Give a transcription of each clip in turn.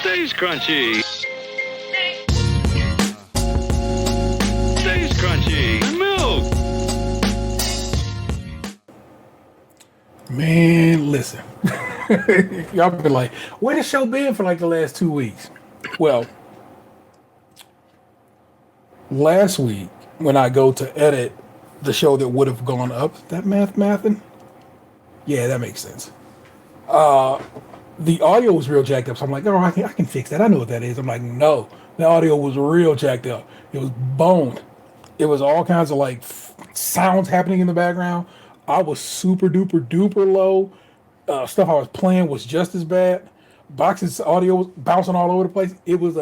Stays crunchy. Stays crunchy. Milk. Man, listen. Y'all been like, where the show been for like the last 2 weeks? Well, last week when I go to edit the show that would have gone up, that mathin'? Yeah, that makes sense. The audio was real jacked up, so I'm like, oh, I can fix that. I know what that is. I'm like, no, the audio was real jacked up. It was boned. It was all kinds of like sounds happening in the background. I was super duper low. Stuff I was playing was just as bad. Box's audio was bouncing all over the place. It was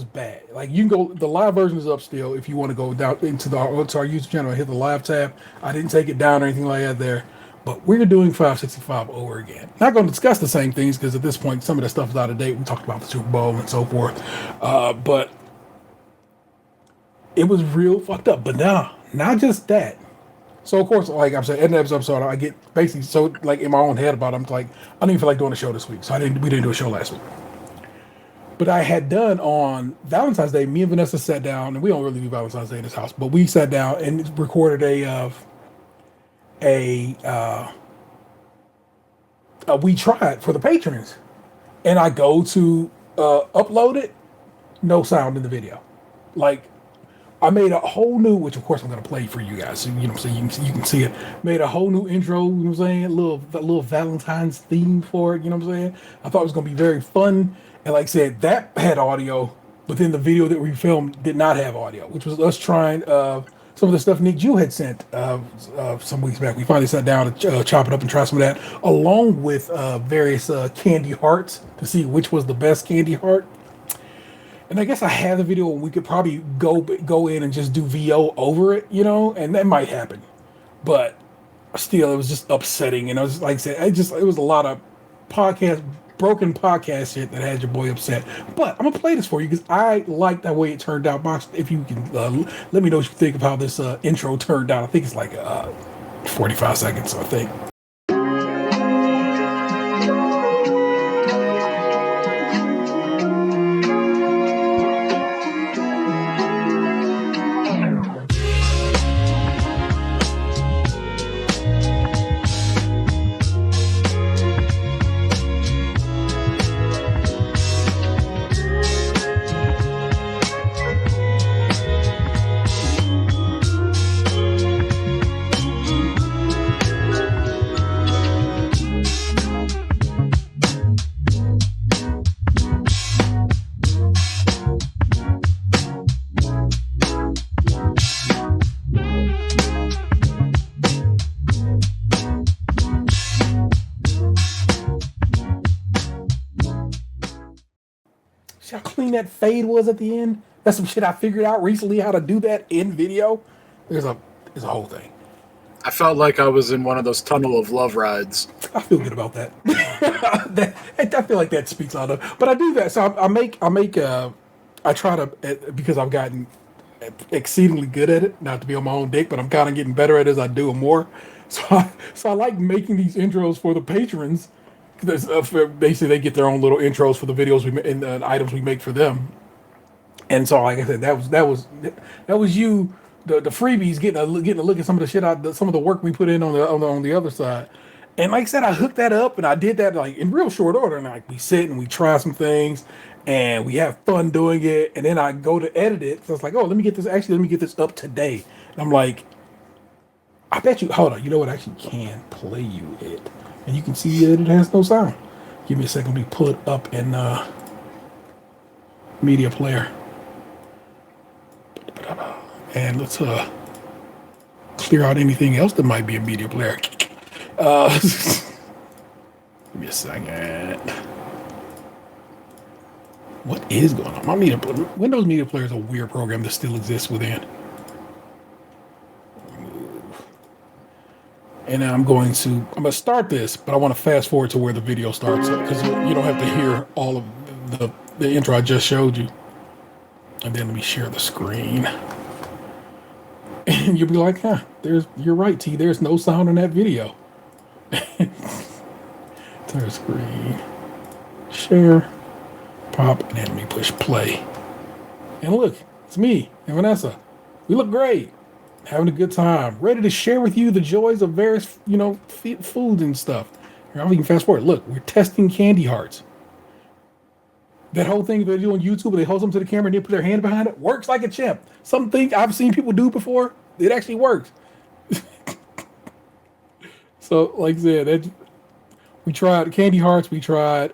bad. Like, you can go, the live version is up still if you want to go down into our YouTube channel and hit the live tab. I didn't take it down or anything like that there. But we're doing 565 over again. Not going to discuss the same things because at this point some of the stuff is out of date. We talked about the Super Bowl and so forth. But it was real fucked up. But now, not just that. So of course, like I'm saying, in the episode, I get basically so like in my own head about it. I'm like, I don't even feel like doing a show this week, so we didn't do a show last week. But I had done on Valentine's Day. Me and Vanessa sat down, and we don't really do Valentine's Day in this house, but we sat down and recorded we tried for the patrons, and I go to upload it, no sound in the video, like. I made a whole new, which of course I'm going to play for you guys, so, you know, so you can see it. Made a whole new intro, you know what I'm saying? A little Valentine's theme for it, you know what I'm saying? I thought it was going to be very fun. And like I said, that had audio, but then the video that we filmed did not have audio, which was us trying some of the stuff Nick Jew had sent some weeks back. We finally sat down to chop it up and try some of that, along with various candy hearts to see which was the best candy heart. And I guess I have the video and we could probably go in and just do VO over it, you know, and that might happen. But still, it was just upsetting. And I was like I said, it was a lot of broken podcast shit that had your boy upset. But I'm gonna play this for you because I like the way it turned out. Box, if you can let me know what you think of how this intro turned out. I think it's like 45 seconds, I think. See how clean that fade was at the end? That's some shit I figured out recently how to do that in video. There's a whole thing. I felt like I was in one of those tunnel of love rides. I feel good about that. I feel like that speaks out of. But I do that. So I try to, because I've gotten exceedingly good at it. Not to be on my own dick, but I'm kind of getting better at it as I do it more. So I like making these intros for the patrons. Basically, they get their own little intros for the videos and the items we make for them. And so, like I said, that was you, the freebies getting a look at some of the shit some of the work we put in on the other side. And like I said, I hooked that up and I did that like in real short order. And like we sit and we try some things and we have fun doing it. And then I go to edit it. So it's like, oh, let me get this up today. And I'm like, I bet you, hold on, you know what? I actually can play you it. And you can see that it has no sound. Give me a second. Let me pull it up in media player. And let's clear out anything else that might be a media player. Give me a second. What is going on? My Windows Media Player is a weird program that still exists within. And I'm going to start this, but I want to fast forward to where the video starts because you don't have to hear all of the intro I just showed you. And then let me share the screen. And you'll be like, huh, you're right, T. There's no sound in that video. Turn screen. Share. Pop. And then we push play. And look, it's me and Vanessa. We look great. Having a good time. Ready to share with you the joys of various, foods and stuff. Here, I'll even fast forward. Look, we're testing candy hearts. That whole thing they do on YouTube, where they hold them to the camera and they put their hand behind it, works like a champ. Something I've seen people do before, it actually works. So, like I said, we tried candy hearts. We tried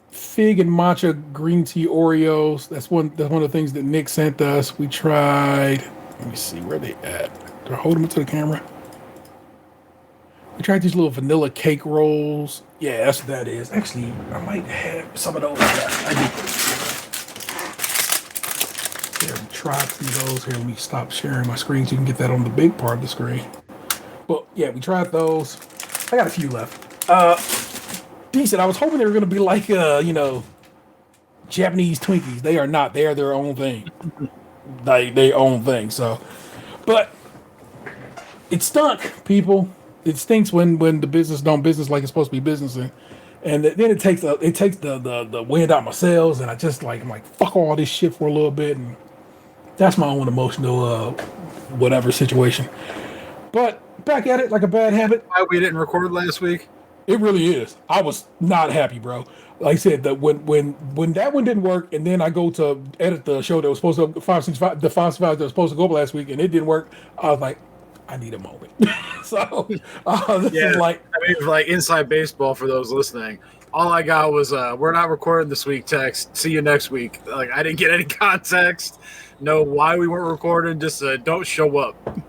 fig and matcha green tea Oreos. That's one of the things that Nick sent us. We tried. Let me see where they at. Do I hold them to the camera? We tried these little vanilla cake rolls. Yeah, that's what that is. Actually, I might have some of those. Yeah, I do. Here, we tried through those. Here, let me stop sharing my screen so you can get that on the big part of the screen. But yeah, we tried those. I got a few left. Decent. I was hoping they were going to be like, Japanese Twinkies. They are not. They are their own thing. They own thing. So, but it stunk, people. It stinks when the business don't business like it's supposed to be business, and then it takes the wind out my sails, and I'm like fuck all this shit for a little bit, and that's my own emotional whatever situation. But back at it like a bad habit. Why we didn't record last week? It really is. I was not happy, bro. Like I said, that when that one didn't work, and then I go to edit the show that was supposed to 565, the 565 that was supposed to go up last week, and it didn't work. I was like, I need a moment. So this is like, I mean, like inside baseball for those listening. All I got was we're not recording this week text. See you next week. Like I didn't get any context. Know why we weren't recording. Just don't show up. And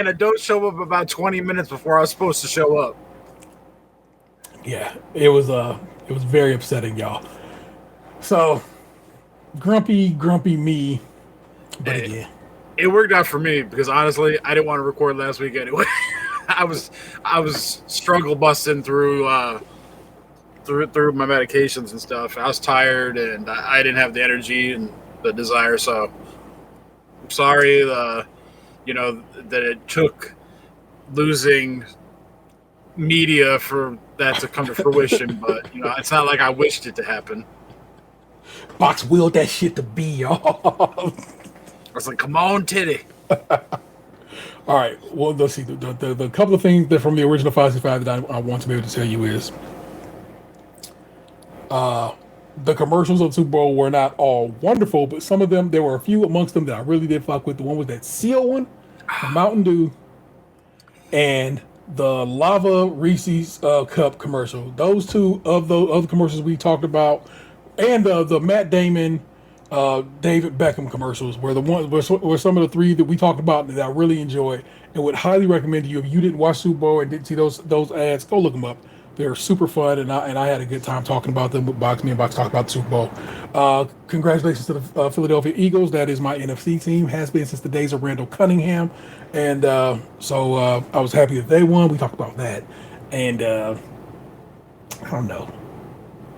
I don't show up about 20 minutes before I was supposed to show up. Yeah, it was very upsetting, y'all. So grumpy me. But again, it worked out for me because honestly, I didn't want to record last week anyway. I was struggle busting through my medications and stuff. I was tired and I didn't have the energy and the desire. So I'm sorry, that it took losing media for that to come to fruition. But it's not like I wished it to happen. Box willed that shit to be, y'all. I was like, come on, titty. All right. Well, let's see. The couple of things that from the original 565 that I want to be able to tell you is the commercials of the Super Bowl were not all wonderful, but some of them, there were a few amongst them that I really did fuck with. The one was that Seal one, the Mountain Dew, and the Lava Reese's Cup commercial. Those two of the other commercials we talked about, and the Matt Damon, David Beckham commercials were some of the three that we talked about that I really enjoyed and would highly recommend to you. If you didn't watch Super Bowl and didn't see those ads, go look them up. They're super fun, and I had a good time talking about them with Box. Me and Box talked about the Super Bowl. Congratulations to the Philadelphia Eagles. That is my NFC team. Has been since the days of Randall Cunningham, and so I was happy that they won. We talked about that, and I don't know.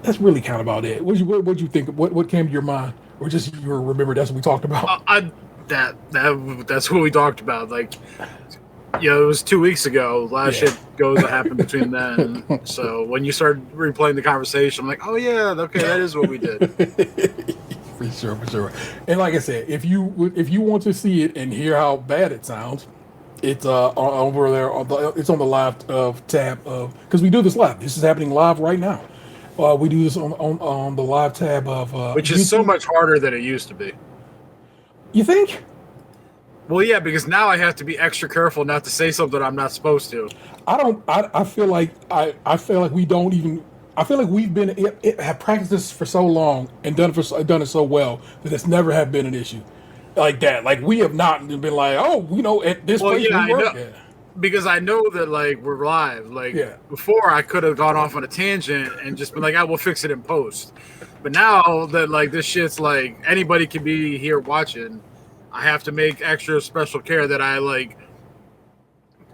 That's really kind of about it. What'd you think? What came to your mind? Or just you remember that's what we talked about? That's what we talked about. Like, it was 2 weeks ago. A lot of shit goes that happened between then. So when you started replaying the conversation, I'm like, oh yeah, okay, that is what we did. For sure. And like I said, if you want to see it and hear how bad it sounds, it's over there. It's on the live tab of, because we do this live. This is happening live right now. We do this on the live tab of which is YouTube. So much harder than it used to be. You think? Well, yeah, because now I have to be extra careful not to say something I'm not supposed to. I feel like we don't even. I feel like we've have practiced this for so long and done it so well that it's never have been an issue like that. Like we have not been like, at this place we work at. Because I know that we're live. Before I could have gone off on a tangent and just been like, I will fix it in post. But now that this shit's anybody can be here watching, I have to make extra special care that I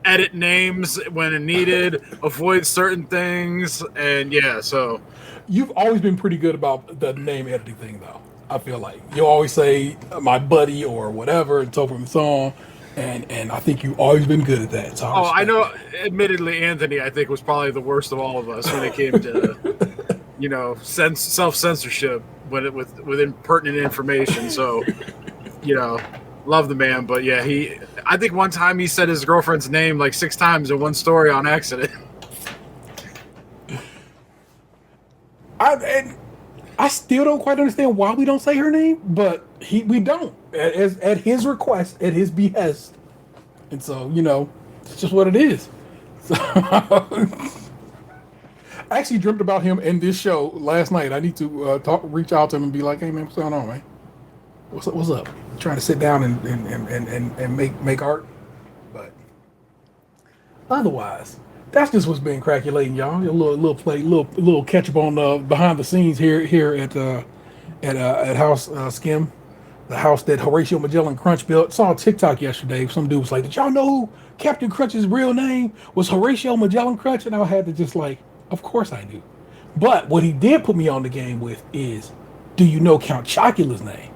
edit names when needed, avoid certain things, and so. You've always been pretty good about the name editing thing, though. I feel like you always say my buddy or whatever and so forth and so on, and I think you've always been good at that. So I know. that. Admittedly, Anthony, I think was probably the worst of all of us when it came to self censorship with impertinent information. So love the man, but yeah, I think one time he said his girlfriend's name like 6 times in one story on accident. I still don't quite understand why we don't say her name, but we don't at his request, at his behest, and so it's just what it is. So I actually dreamt about him in this show last night. I need to reach out to him and be like, "Hey man, what's going on, man? What's up? Trying to sit down and make art, but otherwise." That's just what's been calculating, y'all. A little catch up on behind the scenes here at House Skim, the house that Horatio Magellan Crunch built. Saw a TikTok yesterday. Some dude was like, "Did y'all know who Captain Crunch's real name was? Horatio Magellan Crunch?" And I had to just like, of course I do. But what he did put me on the game with is, do you know Count Chocula's name?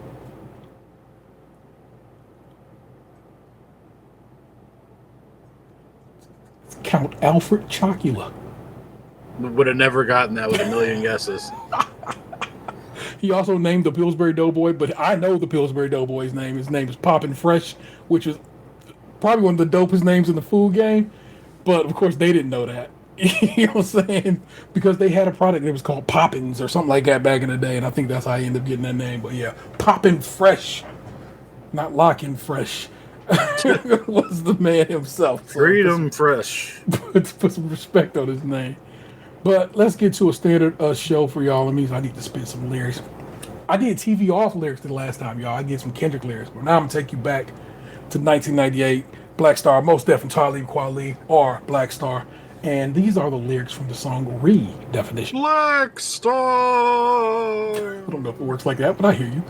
Count Alfred Chocula. Would have never gotten that with a million guesses. He also named the Pillsbury Doughboy, but I know the Pillsbury Doughboy's name. His name is Poppin' Fresh, which is probably one of the dopest names in the food game. But of course, they didn't know that. You know what I'm saying? Because they had a product that was called Poppins or something like that back in the day, and I think that's how I ended up getting that name. But yeah, Poppin' Fresh, not Lockin' Fresh. Was the man himself. So Freedom Fresh. Put some respect on his name. But let's get to a standard show for y'all. It means I need to spit some lyrics. I did TV off lyrics the last time, y'all. I did some Kendrick lyrics, but now I'm gonna take you back to 1998. Black Star, Most Def and Talib Kweli are Black Star, and these are the lyrics from the song Redefinition. Black Star. I don't know if it works like that, but I hear you.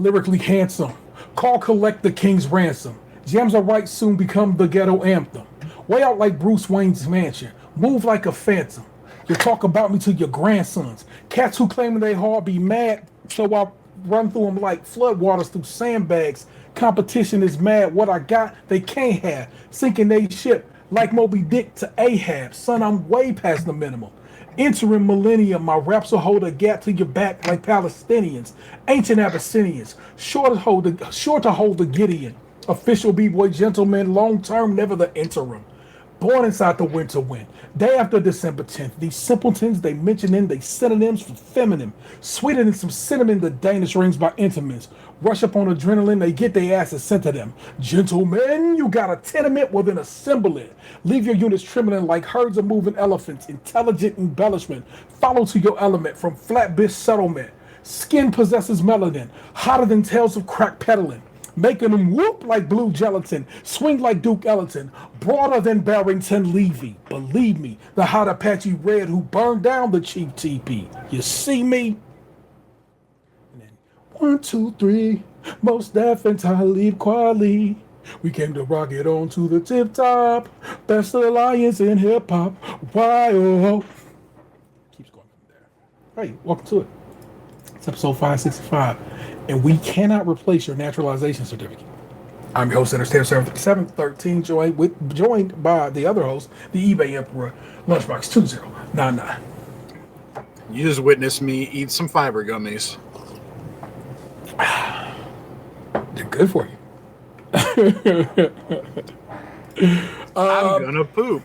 Lyrically handsome, call collect the king's ransom. Jams are right, soon become the ghetto anthem. Way out like Bruce Wayne's mansion, move like a phantom. You talk about me to your grandsons. Cats who claim they hard be mad, so I run through them like floodwaters through sandbags. Competition is mad, what I got they can't have. Sinking they ship like Moby Dick to Ahab. Son, I'm way past the minimum. Entering millennium, my raps will hold a gap to your back like Palestinians, ancient Abyssinians, sure to hold the Gideon. Official b-boy gentleman, long term, never the interim. Born inside the winter wind, day after December 10th. These simpletons, they mention in they synonyms for feminine. Sweeter than some cinnamon, the Danish rings by intimates. Rush up on adrenaline, they get their asses sent to them. Gentlemen, you got a tenement, well then assemble it. Leave your units trembling like herds of moving elephants. Intelligent embellishment, follow to your element from flatbush settlement. Skin possesses melanin, hotter than tails of crack peddling. Making them whoop like blue gelatin, swing like Duke Ellington, broader than Barrington Levy. Believe me, the hot Apache Red who burned down the Chief TP. You see me? And then 1, 2, 3, Most Def and Talib Kweli. We came to rock it on to the tip top. Best alliance in hip hop. Why oh. Keeps going from there. Hey, welcome to it. It's episode 565. And we cannot replace your naturalization certificate. I'm your host, Entertainer 713, joined by the other host, the eBay Emperor, Lunchbox 2099. You just witnessed me eat some fiber gummies. They're good for you. I'm gonna poop.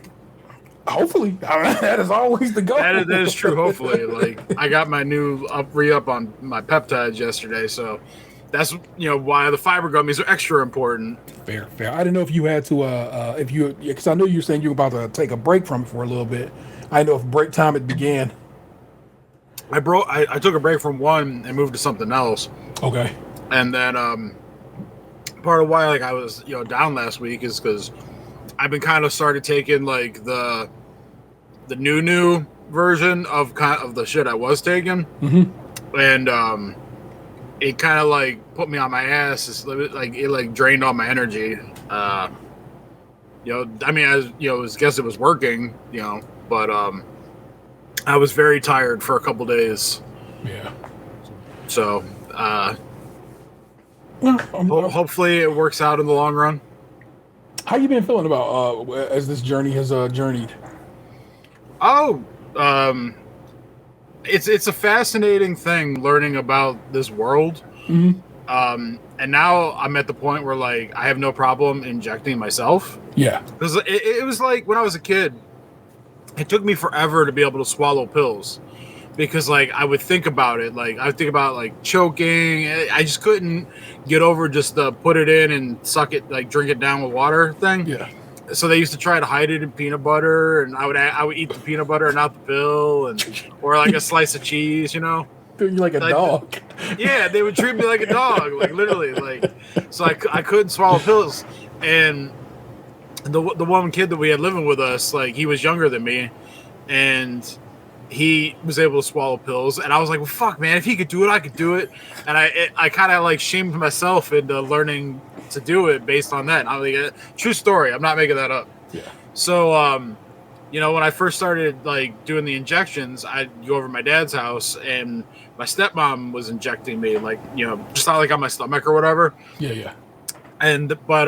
Hopefully, that is always the goal. That is true. Hopefully, like I got my new re-up on my peptides yesterday, so that's why the fiber gummies are extra important. Fair. I didn't know if you had to because I know you were saying you were about to take a break from it for a little bit. I didn't know if break time it began. I took a break from one and moved to something else. Okay. And then part of why I was down last week is because I've been kind of started taking like the new version of the shit I was taking, and it kind of like put me on my ass. It's like it drained all my energy. I mean, I guess it was working, but I was very tired for a couple days. Yeah. So, Well, hopefully it works out in the long run. How you been feeling about as this journey has journeyed? Oh, it's a fascinating thing learning about this world. Mm-hmm. And now I'm at the point where like I have no problem injecting myself. Yeah. Because it was like when I was a kid, it took me forever to be able to swallow pills. Because like I would think about it, like I would think about like choking. I just couldn't get over just the put it in and suck it, like drink it down with water thing. Yeah. So they used to try to hide it in peanut butter, and I would eat the peanut butter and not the pill, or like a slice of cheese, you know. You're like a dog. Yeah, they would treat me like a dog, like literally, like so I couldn't swallow pills, and the one kid that we had living with us, like he was younger than me, and he was able to swallow pills, and I was like, well, fuck, man, if he could do it, I could do it. And I kind of like shamed myself into learning to do it based on that. I'm like, true story. I'm not making that up. Yeah. So, you know, when I first started like doing the injections, I'd go over to my dad's house, and my stepmom was injecting me, like, you know, just not like on my stomach or whatever. Yeah, yeah. But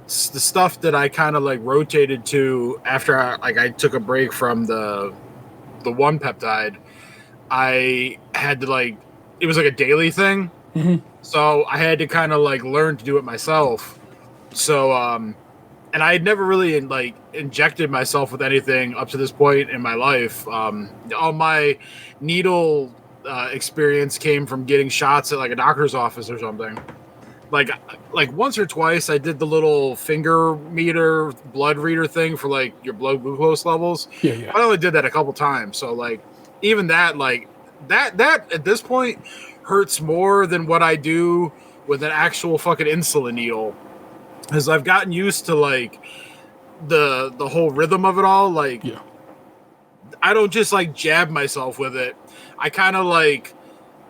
the stuff that I kind of like rotated to after I took a break from the one peptide, I had to like, it was like a daily thing. Mm-hmm. So I had to kind of like learn to do it myself. So, and I had never really like injected myself with anything up to this point in my life. All my needle experience came from getting shots at like a doctor's office or something. Like once or twice I did the little finger meter blood reader thing for like your blood glucose levels. Yeah, yeah. I only did that a couple times. So like even that, like that at this point hurts more than what I do with an actual fucking insulin needle. Because I've gotten used to like the whole rhythm of it all. Like, yeah. I don't just like jab myself with it. I kind of like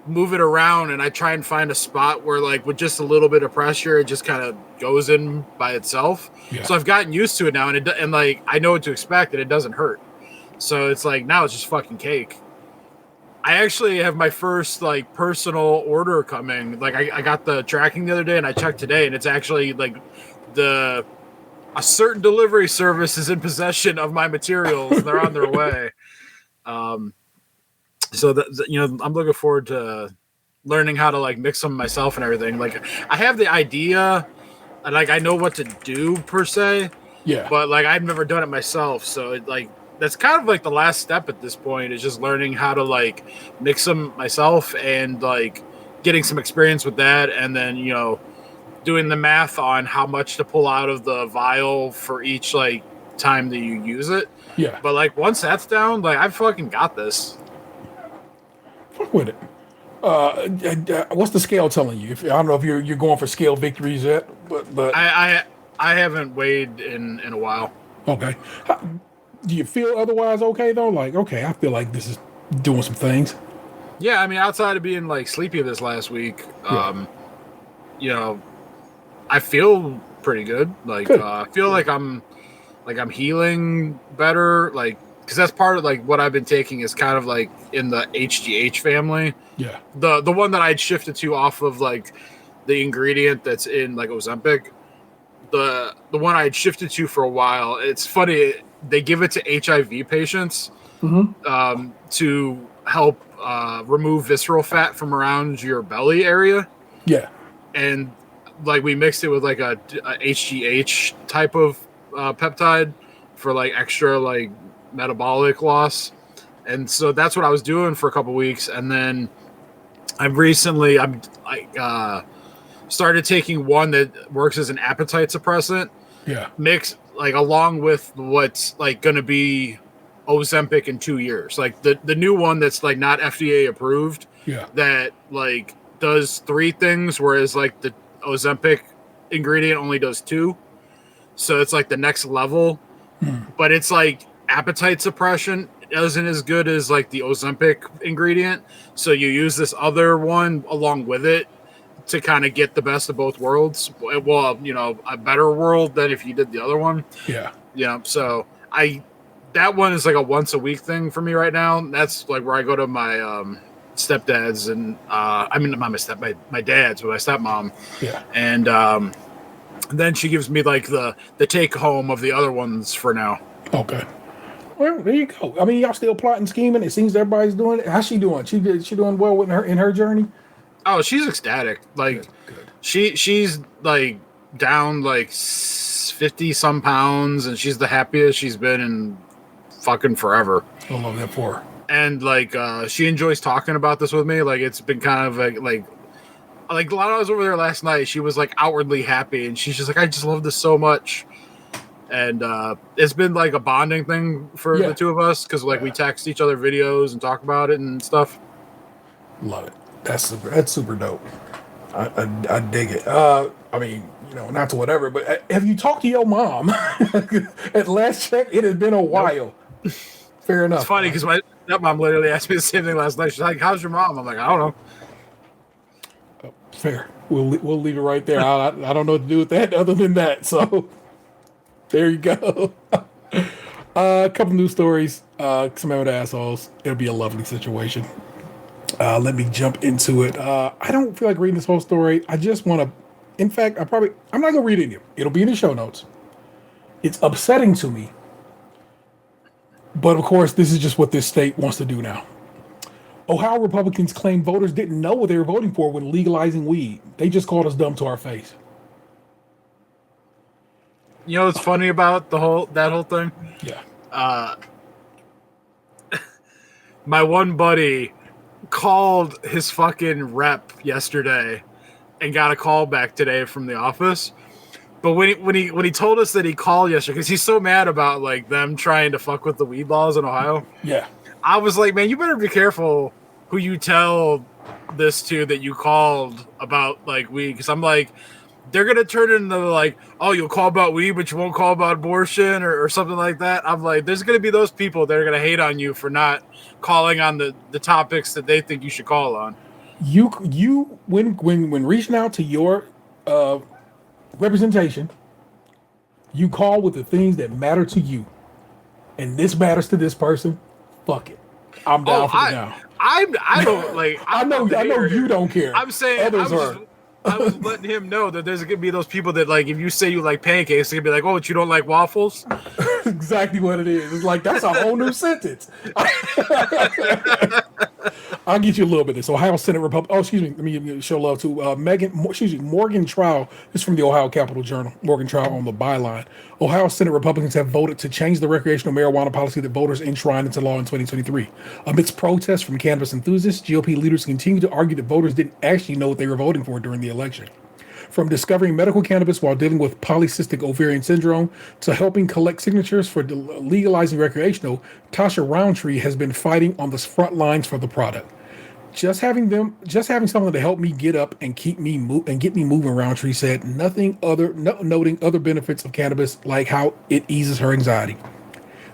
move it around, and I try and find a spot where like with just a little bit of pressure, it just kind of goes in by itself. Yeah. So I've gotten used to it now, and like I know what to expect, and it doesn't hurt. So it's like now it's just fucking cake. I actually have my first like personal order coming. Like I got the tracking the other day, and I checked today, and it's actually like a certain delivery service is in possession of my materials. They're on their way. So that, you know, I'm looking forward to learning how to like mix them myself and everything. Like I have the idea, and like I know what to do per se. Yeah. But like I've never done it myself, so it like that's kind of like the last step at this point is just learning how to like mix them myself and like getting some experience with that, and then, you know, doing the math on how much to pull out of the vial for each like time that you use it. Yeah. But like once that's down, like I've fucking got this. Fuck with it. What's the scale telling you? I don't know if you're going for scale victories yet, but I haven't weighed in a while. Okay. Do you feel otherwise okay though? Like, okay, I feel like this is doing some things. Yeah, I mean, outside of being like sleepy this last week, you know, I feel pretty good. Like, I feel like I'm healing better. Like, because that's part of like what I've been taking is kind of like in the HGH family. Yeah. The one that I'd shifted to off of like the ingredient that's in like Ozempic. The one I'd shifted to for a while. It's funny, they give it to HIV patients to help remove visceral fat from around your belly area. Yeah. And like we mixed it with like a HGH type of peptide for like extra like metabolic loss. And so that's what I was doing for a couple weeks. And then I started taking one that works as an appetite suppressant. Yeah. Mixed like along with what's like going to be Ozempic in 2 years. Like the new one that's like not FDA approved. Yeah. That like does 3 things, whereas like the Ozempic ingredient only does 2. So it's like the next level. But it's like appetite suppression isn't as good as like the Ozempic ingredient. So you use this other one along with it to kind of get the best of both worlds. Well, you know, a better world than if you did the other one. Yeah. You know, so that one is like a once a week thing for me right now. That's like where I go to my stepdad's and I mean not my dad's, but my stepmom. Yeah. And then she gives me like the take home of the other ones for now. Okay. Well, there you go. I mean, y'all still plotting, scheming. It seems everybody's doing it. How's she doing? She doing well with her journey? Oh, she's ecstatic. Like Good. she's like down like 50 some pounds, and she's the happiest she's been in fucking forever. I love that for her. And like she enjoys talking about this with me. Like it's been kind of like a lot. I was over there last night. She was like outwardly happy, and she's just like, I just love this so much. And it's been like a bonding thing for the two of us because like we text each other videos and talk about it and stuff. Love it. That's super dope. I dig it. I mean, you know, not to whatever, but have you talked to your mom? At last check, it has been a while. Nope. Fair enough. It's funny because my stepmom literally asked me the same thing last night. She's like, "How's your mom?" I'm like, "I don't know." Fair. We'll leave it right there. I don't know what to do with that other than that. So there you go. A couple news stories. Some other assholes. It'll be a lovely situation. Let me jump into it. I don't feel like reading this whole story. I just want to. In fact, I'm not gonna read it. It'll be in the show notes. It's upsetting to me. But of course, this is just what this state wants to do now. Ohio Republicans claim voters didn't know what they were voting for when legalizing weed. They just called us dumb to our face. You know what's funny about that whole thing? Yeah. My one buddy called his fucking rep yesterday and got a call back today from the office. But when he told us that he called yesterday, because he's so mad about like them trying to fuck with the weed laws in Ohio. Yeah. I was like, man, you better be careful who you tell this to that you called about like weed, because I'm like, they're gonna turn into like, oh, you'll call about weed, but you won't call about abortion or something like that. I'm like, there's gonna be those people that are gonna hate on you for not calling on the topics that they think you should call on. You when reaching out to your representation, you call with the things that matter to you, and this matters to this person. Fuck it, I'm down for it now. I don't like. I know you don't care. I'm saying I was letting him know that there's gonna be those people that like if you say you like pancakes, they're gonna be like, oh, but you don't like waffles. Exactly what it is. It's like that's a whole new sentence. I'll get you a little bit of this. Ohio Senate Republican. Oh, excuse me. Let me show love to Morgan Trial. This is from the Ohio Capitol Journal. Morgan Trial on the byline. Ohio Senate Republicans have voted to change the recreational marijuana policy that voters enshrined into law in 2023. Amidst protests from cannabis enthusiasts, GOP leaders continue to argue that voters didn't actually know what they were voting for during the election. From discovering medical cannabis while dealing with polycystic ovarian syndrome to helping collect signatures for legalizing recreational, Tasha Roundtree has been fighting on the front lines for the product. Just having someone to help me get up and get me moving, Roundtree said, noting other benefits of cannabis like how it eases her anxiety.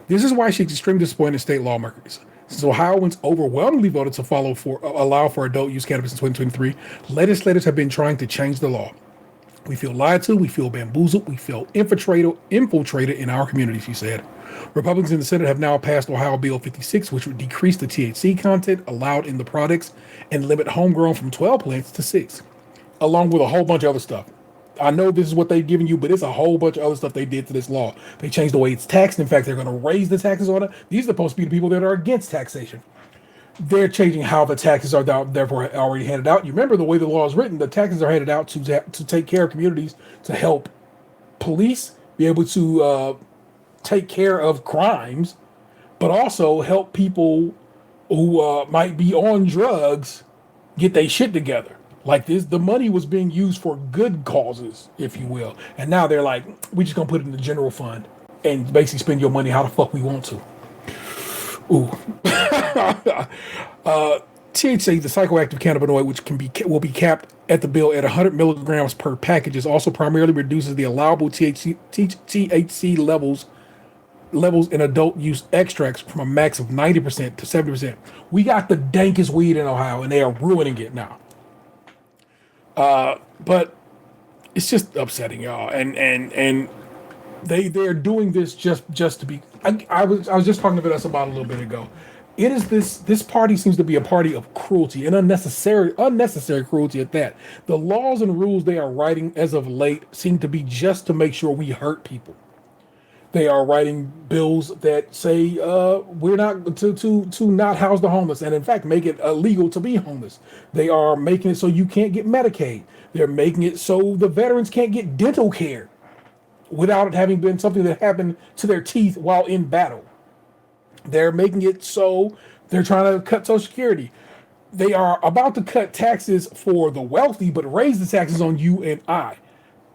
This is why she's extremely disappointed in state lawmakers. Since Ohioans overwhelmingly voted to allow for adult use cannabis in 2023, legislators have been trying to change the law. We feel lied to, we feel bamboozled, we feel infiltrated in our community, she said. Republicans in the Senate have now passed Ohio Bill 56, which would decrease the THC content allowed in the products and limit homegrown from 12 plants to 6, along with a whole bunch of other stuff. I know this is what they've given you, but it's a whole bunch of other stuff they did to this law. They changed the way it's taxed. In fact, they're going to raise the taxes on it. These are supposed to be the people that are against taxation. They're changing how the taxes are therefore already handed out. You remember the way the law is written, the taxes are handed out to take care of communities, to help police be able to take care of crimes, but also help people who might be on drugs get their shit together. Like this, the money was being used for good causes, if you will. And now they're like, we just gonna put it in the general fund and basically spend your money how the fuck we want to. Ooh. THC, the psychoactive cannabinoid, which will be capped at the bill at 100 milligrams per package, is also primarily reduces the allowable THC levels in adult use extracts from a max of 90% to 70%. We got the dankest weed in Ohio, and they are ruining it now. But it's just upsetting, y'all. And They're doing this just to be. I was just talking to us about a little bit ago. It is this party seems to be a party of cruelty and unnecessary cruelty at that. The laws and rules they are writing as of late seem to be just to make sure we hurt people. They are writing bills that say we're not to not house the homeless, and in fact make it illegal to be homeless. They are making it so you can't get Medicaid. They're making it so the veterans can't get dental care without it having been something that happened to their teeth while in battle. They're making it so they're trying to cut Social Security. They are about to cut taxes for the wealthy, but raise the taxes on you and I.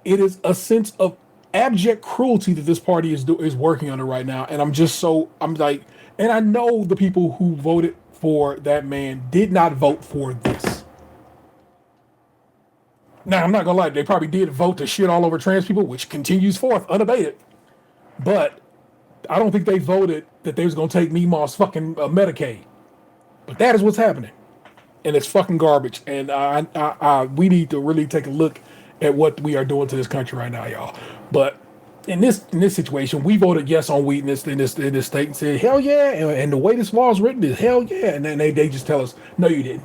It is a sense of abject cruelty that this party is working under right now, and I'm like, and I know the people who voted for that man did not vote for this. Now I'm not gonna lie, they probably did vote to shit all over trans people, which continues forth unabated, but I don't think they voted that they was gonna take Nemo's fucking Medicaid. But that is what's happening, and it's fucking garbage. And we need to really take a look at what we are doing to this country right now, y'all. But in this situation, we voted yes on weed in this state and said hell yeah, and the way this law is written is hell yeah, and then they just tell us no, you didn't.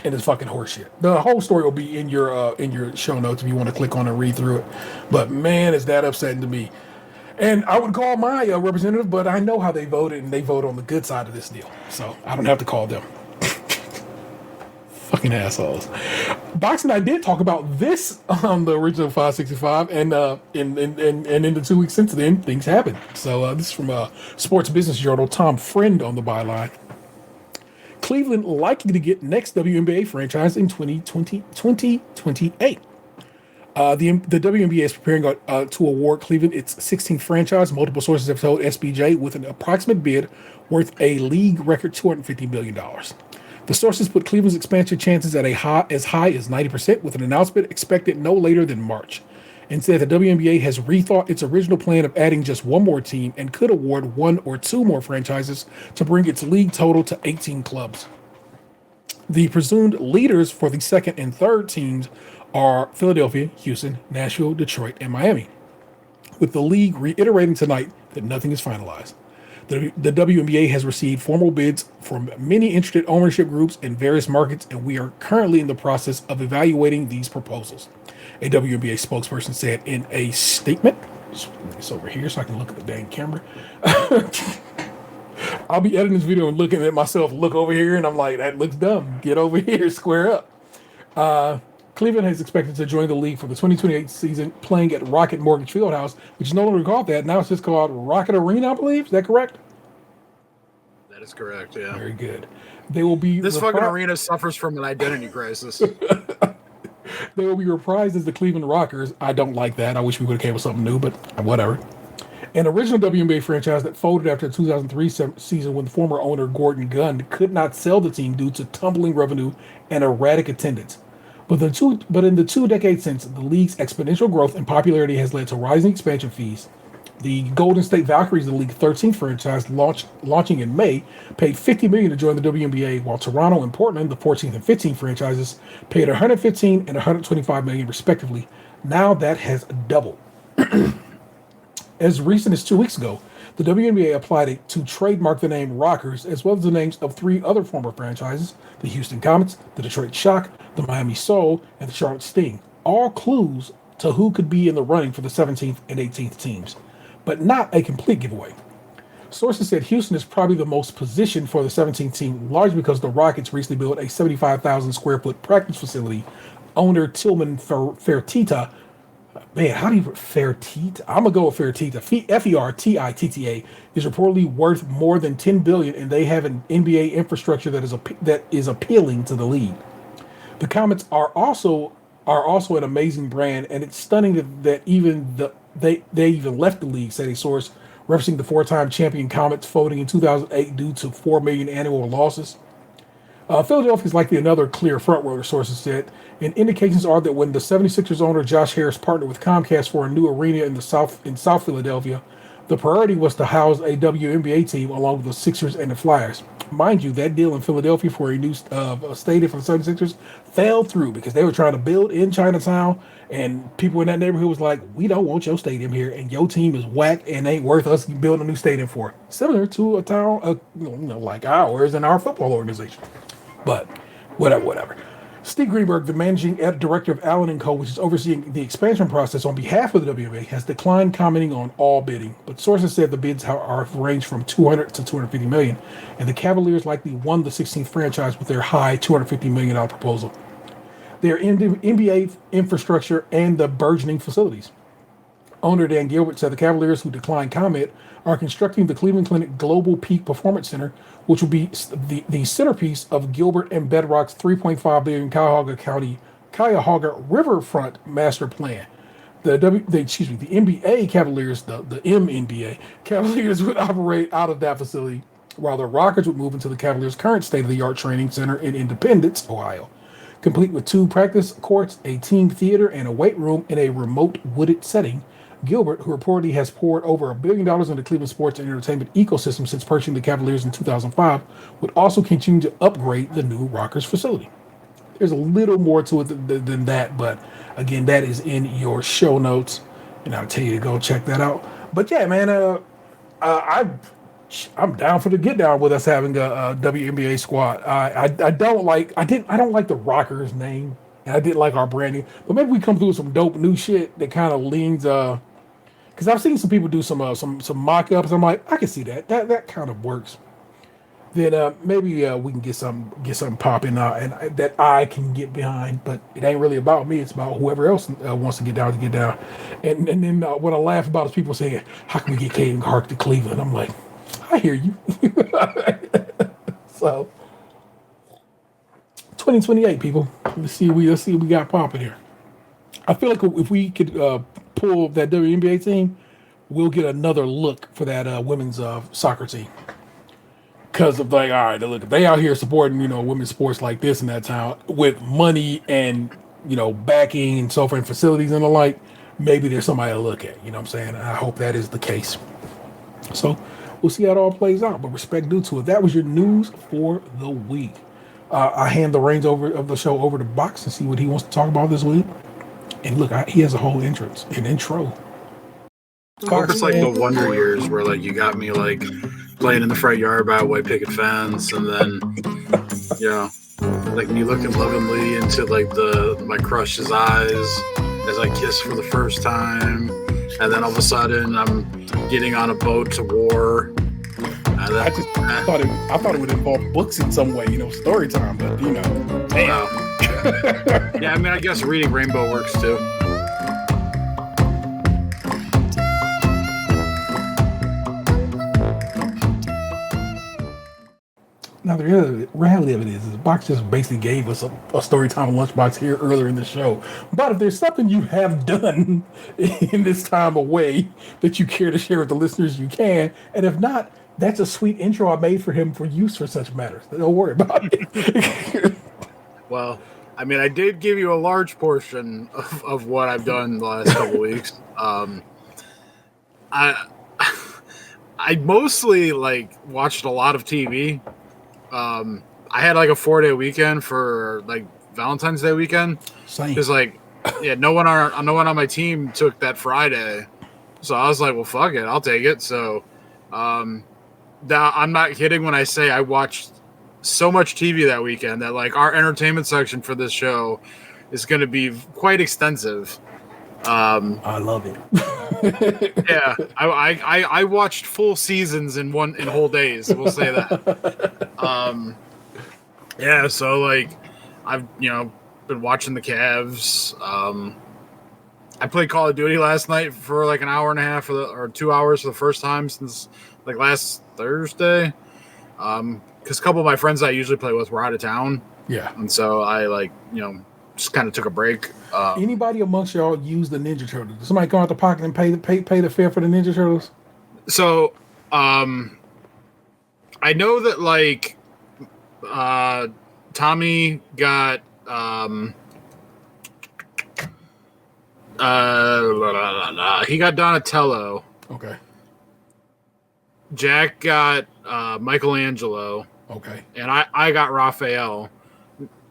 And it's fucking horseshit. The whole story will be in your show notes if you want to click on and read through it. But man, is that upsetting to me. And I would call my representative, but I know how they voted, and they vote on the good side of this deal, so I don't have to call them. Fucking assholes. Box and I did talk about this on the original 565, and in the 2 weeks since then, things happened. So this is from Sports Business Journal. Tom Friend on the byline. Cleveland likely to get next WNBA franchise in 2028. The WNBA is preparing to award Cleveland its 16th franchise. Multiple sources have told SBJ with an approximate bid worth a league record $250 million. The sources put Cleveland's expansion chances at as high as 90%, with an announcement expected no later than March, and said the WNBA has rethought its original plan of adding just one more team and could award one or two more franchises to bring its league total to 18 clubs. The presumed leaders for the second and third teams are Philadelphia, Houston, Nashville, Detroit, and Miami, with the league reiterating tonight that nothing is finalized. The WNBA has received formal bids from many interested ownership groups in various markets, and we are currently in the process of evaluating these proposals, a WNBA spokesperson said in a statement. It's over here so I can look at the dang camera. I'll be editing this video and looking at myself look over here, and I'm like, that looks dumb. Get over here, square up. Cleveland is expected to join the league for the 2028 season, playing at Rocket Mortgage Fieldhouse, which is no longer called that. Now it's just called Rocket Arena, I believe. Is that correct? That is correct, yeah. Very good. They will be... This fucking arena suffers from an identity crisis. They will be reprised as the Cleveland Rockers. I don't like that. I wish we would have came with something new, but whatever. An original WNBA franchise that folded after the 2003 season when the former owner, Gordon Gunn, could not sell the team due to tumbling revenue and erratic attendance. But in the 2 decades since, the league's exponential growth and popularity has led to rising expansion fees. The Golden State Valkyries, the league's 13th franchise, launching in May, paid $50 million to join the WNBA, while Toronto and Portland, the 14th and 15th franchises, paid $115 and $125 million respectively. Now that has doubled. As recent as 2 weeks ago, the WNBA applied to trademark the name Rockers, as well as the names of 3 other former franchises, the Houston Comets, the Detroit Shock, the Miami Soul, and the Charlotte Sting, all clues to who could be in the running for the 17th and 18th teams, but not a complete giveaway. Sources said Houston is probably the most positioned for the 17th team, largely because the Rockets recently built a 75,000 square foot practice facility. Owner Tillman Fertitta, man, how do you Fertitta? I'm gonna go with Fertitta. Fertitta is reportedly worth more than $10 billion, and they have an NBA infrastructure that is appealing to the league. The Comets are also an amazing brand, and it's stunning that even they even left the league, said a source referencing the 4-time champion Comets folding in 2008 due to $4 million annual losses. Philadelphia is likely another clear front-runner, sources said, and indications are that when the 76ers owner Josh Harris partnered with Comcast for a new arena in South Philadelphia, The priority was to house a WNBA team along with the Sixers and the Flyers. Mind you, that deal in Philadelphia for a new stadium for the 76ers fell through because they were trying to build in Chinatown, and people in that neighborhood was like, "We don't want your stadium here, and your team is whack and ain't worth us building a new stadium for." Similar to a town, like ours and our football organization. But whatever. Steve Greenberg, the managing director of Allen & Co., which is overseeing the expansion process on behalf of the WNBA, has declined commenting on all bidding. But sources said the bids are ranged from $200 to $250 million, and the Cavaliers likely won the 16th franchise with their high $250 million proposal. Their NBA infrastructure and the burgeoning facilities. Owner Dan Gilbert said the Cavaliers, who declined comment, are constructing the Cleveland Clinic Global Peak Performance Center, which will be the centerpiece of Gilbert and Bedrock's $3.5 billion Cuyahoga Riverfront Master Plan. The NBA Cavaliers, the MNBA Cavaliers would operate out of that facility, while the Rockets would move into the Cavaliers' current state-of-the-art training center in Independence, Ohio, complete with 2 practice courts, a team theater, and a weight room in a remote wooded setting. Gilbert, who reportedly has poured over $1 billion into Cleveland sports and entertainment ecosystem since purchasing the Cavaliers in 2005, would also continue to upgrade the new Rockers facility. There's a little more to it than that, but again, that is in your show notes, and I'll tell you to go check that out. But yeah, man, I'm down for the get down with us having a WNBA squad. I don't like the Rockers name, and I didn't like our branding, but maybe we come through with some dope new shit that kind of leans. Because I've seen some people do some mock-ups. I'm like, I can see that kind of works. Then maybe we can get something popping and that I can get behind. But it ain't really about me. It's about whoever else wants to get down. And then what I laugh about is people saying, "How can we get Caden Clark to Cleveland?" I'm like, I hear you. So 2028, people. Let's see what we got popping here. I feel like if we could pull that WNBA team, we'll get another look for that women's soccer team. Because of all right, look, if they out here supporting, women's sports like this in that town with money and, backing and so forth and facilities and the like, maybe there's somebody to look at. You know what I'm saying? I hope that is the case. So we'll see how it all plays out, but respect due to it. That was your news for the week. I hand the reins of the show over to Box and see what he wants to talk about this week. And look, he has a whole an intro. I hope it's like the Wonder Years where you got me playing in the front yard by a white picket fence, and then me looking lovingly into my crush's eyes as I kiss for the first time, and then all of a sudden I'm getting on a boat to war. And then, I thought it would involve books in some way, story time, but damn. Yeah, I guess reading Rainbow works too. Now, the reality of it is Box just basically gave us a story time lunchbox here earlier in the show. But if there's something you have done in this time away that you care to share with the listeners, you can. And if not, that's a sweet intro I made for him for use for such matters. Don't worry about it. Well, I did give you a large portion of what I've done the last couple weeks. I mostly watched a lot of TV. I had a 4-day weekend for Valentine's Day weekend because no one on my team took that Friday, so I was like, well, fuck it, I'll take it. So I'm not kidding when I say I watched so much TV that weekend that our entertainment section for this show is going to be quite extensive. I love it. Yeah, I watched full seasons in whole days. We'll say that. Yeah, so I've been watching the Cavs. I played Call of Duty last night for an hour and a half or 2 hours for the first time since last Thursday. Because a couple of my friends I usually play with were out of town. Yeah, and so I just kind of took a break. Anybody amongst y'all use the Ninja Turtles? Did somebody go out the pocket and pay the fare for the Ninja Turtles? So, I know that Tommy got he got Donatello. Okay. Jack got Michelangelo. Okay. And I got Raphael.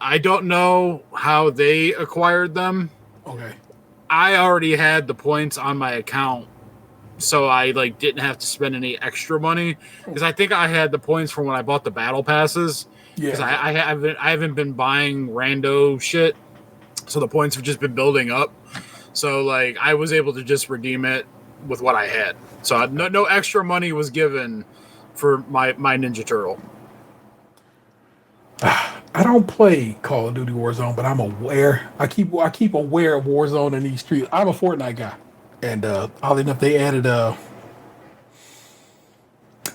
I don't know how they acquired them. Okay. I already had the points on my account, so I like didn't have to spend any extra money because I think I had the points from when I bought the battle passes. Because I haven't been buying rando shit, so the points have just been building up. So like I was able to just redeem it with what I had. So no extra money was given for my Ninja Turtle. I don't play Call of Duty Warzone, but I'm aware. I keep aware of Warzone in these streets. I'm a Fortnite guy, and oddly enough, they added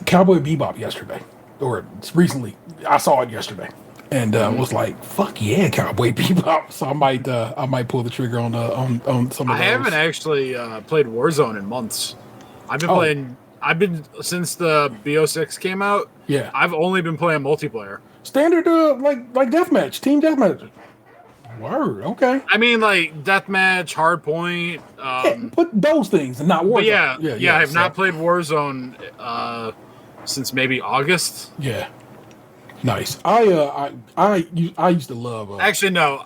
Cowboy Bebop yesterday, or recently. I saw it yesterday, and was like, "Fuck yeah, Cowboy Bebop!" So I might pull the trigger on some of those. I haven't actually played Warzone in months. I've been playing. I've been since the BO6 came out. Yeah, I've only been playing multiplayer. Standard, like deathmatch, team deathmatch. Word, okay. I mean, like deathmatch, hardpoint. But those things, and not Warzone. Yeah. I have not played Warzone since maybe August. Yeah, nice. I used to love. Actually, no.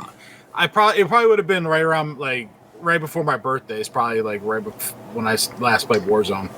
It probably would have been right around like right before my birthday. It's probably like right when I last played Warzone.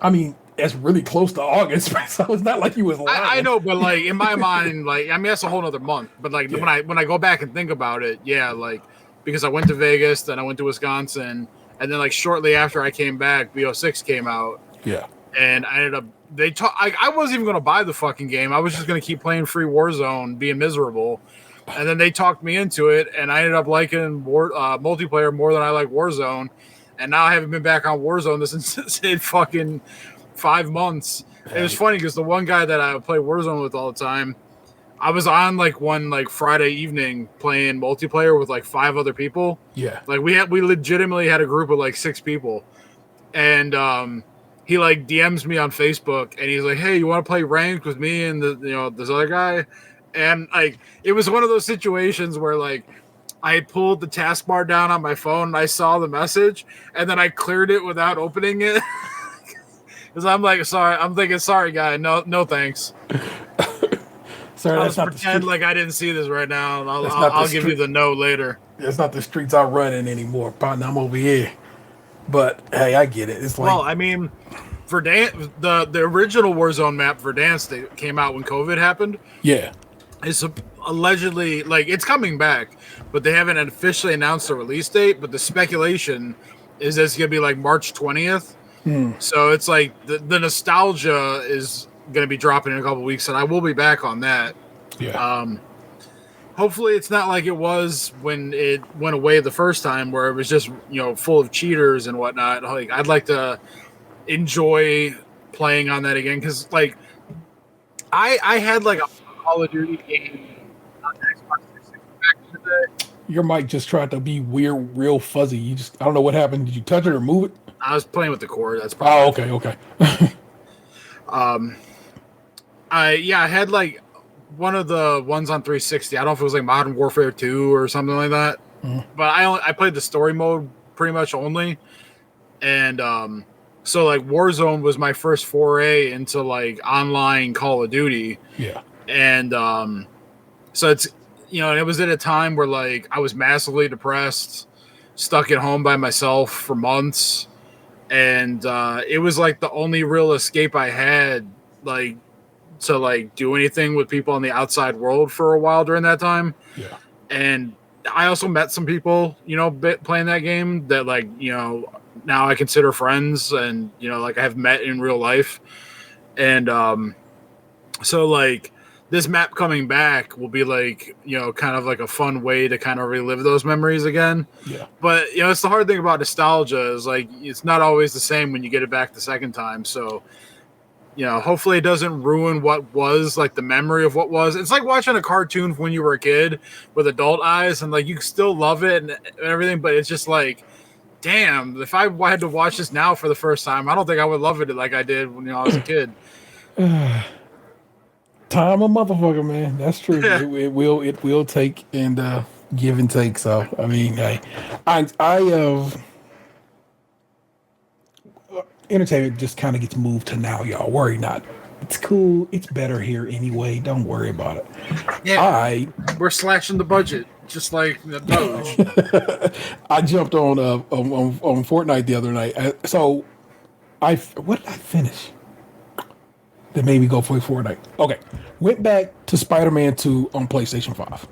I mean, it's really close to August, so it's not like you was lying. I know, but like in my mind, like I mean that's a whole other month. But like when I go back and think about it, yeah, like because I went to Vegas, then I went to Wisconsin, and then like shortly after I came back, BO6 came out. Yeah. And I ended up I wasn't even gonna buy the fucking game. I was just gonna keep playing free Warzone, being miserable. And then they talked me into it, and I ended up liking multiplayer more than I like Warzone. And now I haven't been back on Warzone since fucking 5 months. It was funny because the one guy that I play Warzone with all the time, I was on like one like Friday evening playing multiplayer with like 5 other people. Yeah. Like we legitimately had a group of like 6 people. And he like DMs me on Facebook and he's like, "Hey, you want to play ranked with me and this other guy?" And like it was one of those situations where like I pulled the taskbar down on my phone and I saw the message and then I cleared it without opening it. Because I'm like, sorry, guy. No, thanks. Sorry, I'll pretend like I didn't see this right now. I'll give you the no later. It's not the streets I'm running anymore, partner. I'm over here. But hey, I get it. It's like, well, I mean, Verdansk, the original Warzone map Verdansk that came out when COVID happened. Yeah, it's allegedly like it's coming back, but they haven't officially announced a release date. But the speculation is that it's gonna be like March 20th. So it's like the nostalgia is going to be dropping in a couple of weeks, and I will be back on that. Yeah. Hopefully, it's not like it was when it went away the first time, where it was just full of cheaters and whatnot. Like I'd like to enjoy playing on that again because like I had like a Call of Duty game on Xbox 360 back in the day. Your mic just tried to be weird, real fuzzy. I don't know what happened. Did you touch it or move it? I was playing with the cord. That's probably okay. I had like one of the ones on 360. I don't know if it was like Modern Warfare 2 or something like that. But I played the story mode pretty much only. And so like Warzone was my first foray into like online Call of Duty. Yeah. And so it's and it was at a time where like I was massively depressed, stuck at home by myself for months. And it was like the only real escape I had, like to like do anything with people in the outside world for a while during that time. Yeah. And I also met some people, playing that game that like, now I consider friends and, like I have met in real life. And so like this map coming back will be like, kind of like a fun way to kind of relive those memories again. Yeah. But, it's the hard thing about nostalgia is like, it's not always the same when you get it back the second time. So, hopefully it doesn't ruin what was like the memory of what was. It's like watching a cartoon when you were a kid with adult eyes and like, you still love it and everything, but it's just like, damn, if I had to watch this now for the first time, I don't think I would love it like I did when I was a kid. Time a motherfucker, man. That's true. Yeah. It will take and give and take. So entertainment just kind of gets moved to now, y'all. Worry not. It's cool. It's better here anyway. Don't worry about it. Yeah, we're slashing the budget, just like the Doge. I jumped on Fortnite the other night. What did I finish? That made me go for Fortnite. Okay, went back to Spider-Man 2 on PlayStation 5.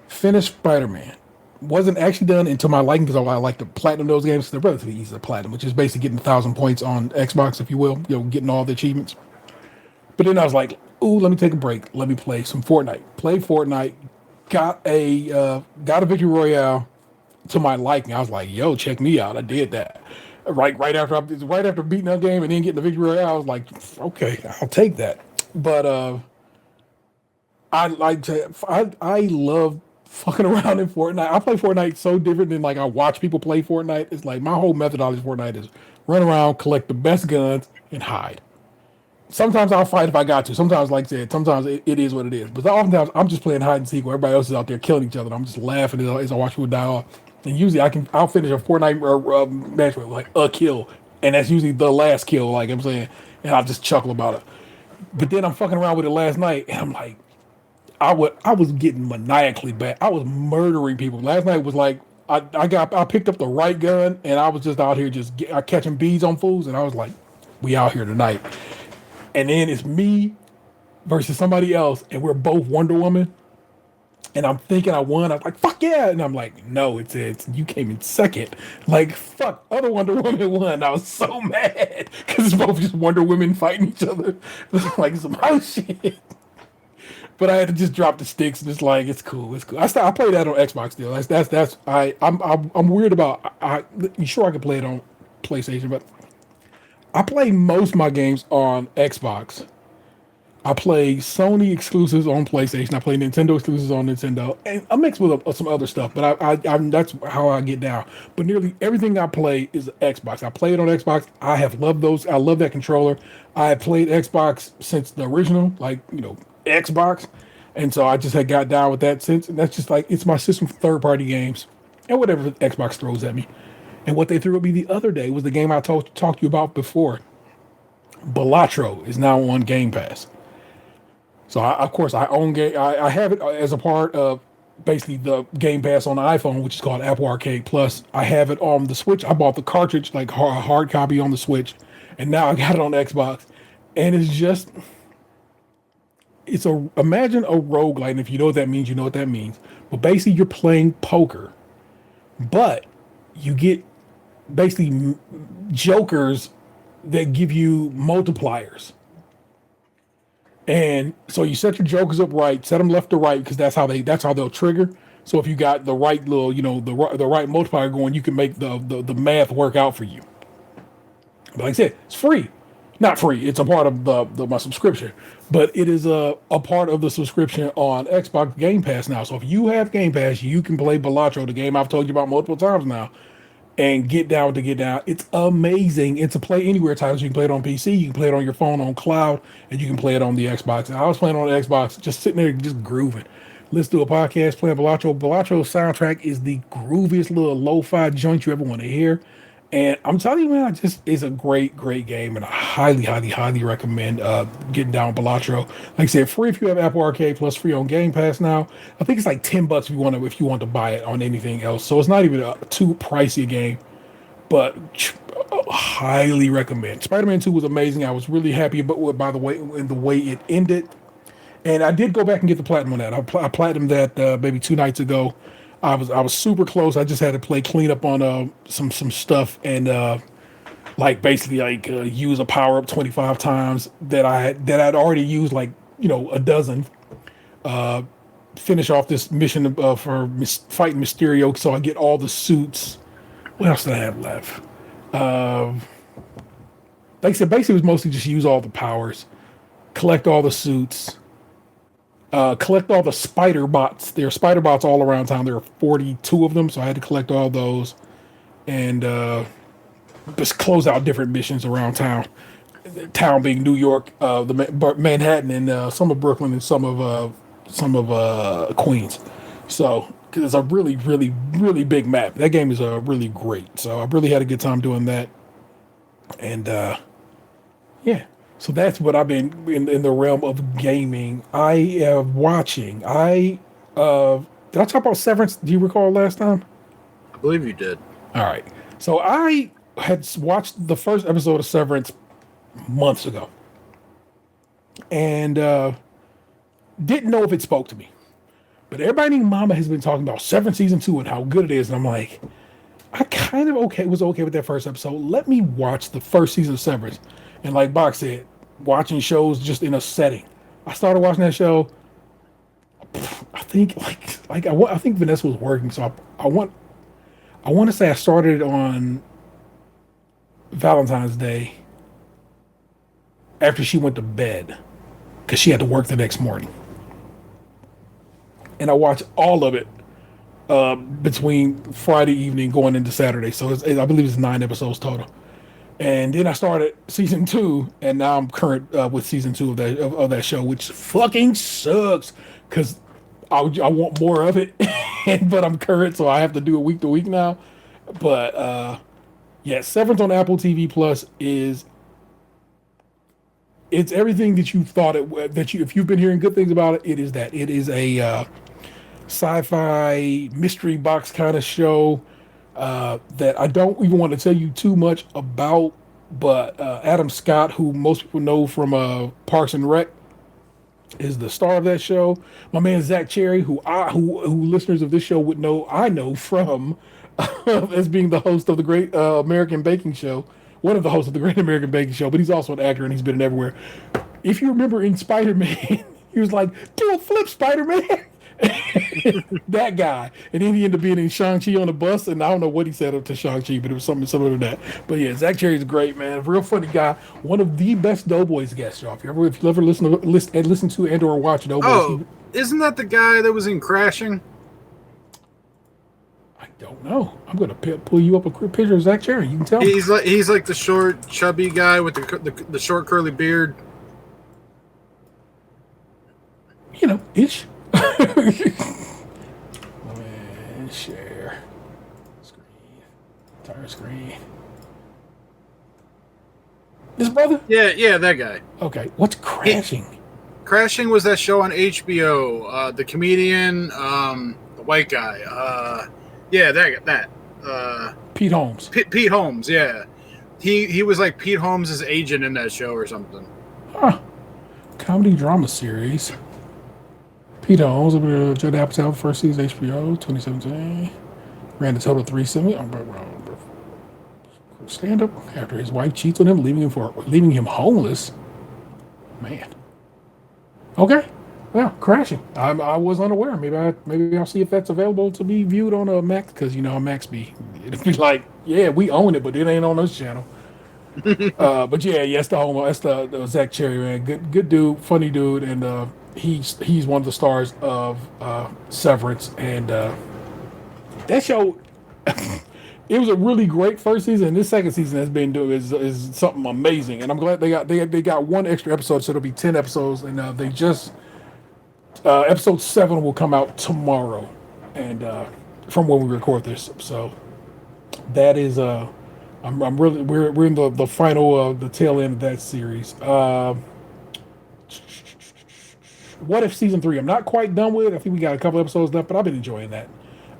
Finished Spider-Man. Wasn't actually done until my liking because I like to platinum those games. They're relatively easy to platinum, which is basically getting 1,000 points on Xbox, if you will. Getting all the achievements. But then I was like, ooh, let me take a break. Let me play some Fortnite. Play Fortnite. Got a victory royale to my liking. I was like, yo, check me out. I did that. Right after beating that game and then getting the victory royale, I was like, okay, I'll take that. But I love fucking around in Fortnite. I play Fortnite so different than like I watch people play Fortnite. It's like my whole methodology for Fortnite is run around, collect the best guns, and hide. Sometimes I'll fight if I got to. Sometimes, like I said, sometimes it is what it is. But oftentimes I'm just playing hide and seek where everybody else is out there killing each other. And I'm just laughing as I watch people die off. And usually I'll finish a Fortnite match with like a kill, and that's usually the last kill. Like I'm saying, and I'll just chuckle about it. But then I'm fucking around with it last night, and I'm like, I was getting maniacally bad. I was murdering people. Last night was like I picked up the right gun, and I was just out here just catching bees on fools, and I was like, we out here tonight. And then it's me versus somebody else, and we're both Wonder Woman. And I'm thinking I won. I'm like, fuck yeah. And I'm like, no, it's you came in second. Like, fuck, other Wonder Woman won. I was so mad because it's both just Wonder Women fighting each other. It was like some house shit. But I had to just drop the sticks and it's like, it's cool. It's cool. I play that on Xbox still. I'm weird about. You sure I can play it on PlayStation, but I play most of my games on Xbox. I play Sony exclusives on PlayStation. I play Nintendo exclusives on Nintendo, and I mix with some other stuff. But I'm that's how I get down. But nearly everything I play is Xbox. I play it on Xbox. I have loved those. I love that controller. I have played Xbox since the original, Xbox, and so I just had got down with that since. And that's just like it's my system for third-party games and whatever Xbox throws at me. And what they threw at me the other day was the game I talked to you about before. Balatro is now on Game Pass. So of course I own game. I have it as a part of basically the Game Pass on the iPhone, which is called Apple Arcade Plus. I have it on the Switch. I bought the cartridge, like hard copy on the Switch, and now I got it on Xbox. And imagine a roguelike. And if you know what that means, you know what that means. But basically, you're playing poker, but you get basically jokers that give you multipliers. And so you set your jokers up right, set them left to right, because that's how they'll trigger. So if you got the right little, the right multiplier going, you can make the math work out for you. But like I said, it's free. Not free. It's a part of my subscription, but it is a part of the subscription on Xbox Game Pass now. So if you have Game Pass, you can play Balatro, the game I've told you about multiple times now, and get down. It's amazing. It's a play anywhere title. So you can play it on PC, you can play it on your phone on cloud, and you can play it on the Xbox. And I was playing on the Xbox, just sitting there, just grooving. Let's do a podcast playing Balatro. Balatro's soundtrack is the grooviest little lo-fi joint you ever want to hear. And I'm telling you, man, it's a great, great game, and I highly, highly, highly recommend getting down with Balatro. Like I said, free if you have Apple Arcade Plus, free on Game Pass now. I think it's like $10 if you want to buy it on anything else. So it's not even a too pricey game, but highly recommend. Spider-Man 2 was amazing. I was really happy by the way it ended, and I did go back and get the platinum on that. I platinumed that maybe 2 nights ago. I was super close. I just had to play cleanup on some stuff and use a power up 25 times that I'd already used a dozen. Finish off this mission for fighting Mysterio, so I get all the suits. What else did I have left? Like I said, basically it was mostly just use all the powers, collect all the suits. Collect all the spider bots. There are spider bots all around town. There are 42 of them, so I had to collect all those and just close out different missions around town. Town being New York, the Manhattan, and some of Brooklyn, and some of Queens. So, because it's a really, really, really big map. That game is really great. So I really had a good time doing that. And yeah, so that's what I've been in the realm of gaming. I am watching. Did I talk about Severance? Do you recall last time? I believe you did. All right. So I had watched the first episode of Severance months ago, and didn't know if it spoke to me. But everybody named Mama has been talking about Severance season 2 and how good it is, and I'm like, I kind of was okay with that first episode. Let me watch the first season of Severance. And like Bach said, watching shows just in a setting. I started watching that show. I think I think Vanessa was working, so I want to say I started on Valentine's Day after she went to bed because she had to work the next morning. And I watched all of it between Friday evening going into Saturday. So I believe it's 9 episodes total. And then I started season 2, and now I'm current with season 2 of that show, which fucking sucks because I want more of it, but I'm current, so I have to do it week to week now. But yeah, Severance on Apple TV Plus it's everything that you thought if you've been hearing good things about it, it is that. It is a sci-fi mystery box kind of show that I don't even want to tell you too much about, but Adam Scott, who most people know from Parks and Rec, is the star of that show. My man Zach Cherry, who listeners of this show would know, I know from as being the host of the Great American Baking Show, one of the hosts of the Great American Baking Show, but he's also an actor and he's been in everywhere. If you remember in Spider-Man, he was like, "Do a flip, Spider-Man." That guy, and then he ended up being in Shang-Chi on the bus, and I don't know what he said up to Shang-Chi, but it was something similar to that. But yeah, Zach Cherry's great, man, real funny guy, one of the best Doughboys guests, y'all. If you ever listen to and or watch Doughboys, isn't that the guy that was in Crashing? I don't know. I'm gonna pull you up a quick picture of Zach Cherry. You can tell. He's like the short, chubby guy with the short curly beard. You know, ish. Let me share screen, entire screen. This brother? Yeah, that guy. Okay, what's Crashing? Crashing was that show on HBO. The comedian, the white guy. Yeah, that. Pete Holmes. Pete Holmes. Yeah, he was like Pete Holmes' agent in that show or something. Huh. Comedy drama series. Pete Holmes, Judd Apatow, first season HBO, 2017. Ran a total of 370. Stand up after his wife cheats on him, leaving him homeless. Man. Okay. Well, Crashing. I was unaware. Maybe I'll see if that's available to be viewed on a Max, because Max it'll be like, yeah, we own it, but it ain't on this channel. But yeah, that's the Zach Cherry, man. Good dude, funny dude, and he's one of the stars of Severance, and that show. It was a really great first season, and this second season has been is something amazing. And I'm glad they got one extra episode, so it'll be 10 episodes, and they just episode 7 will come out tomorrow, and from when we record this. So that is I'm really we're in the final the tail end of that series. What If season 3? I'm not quite done with it. I think we got a couple episodes left, but I've been enjoying that.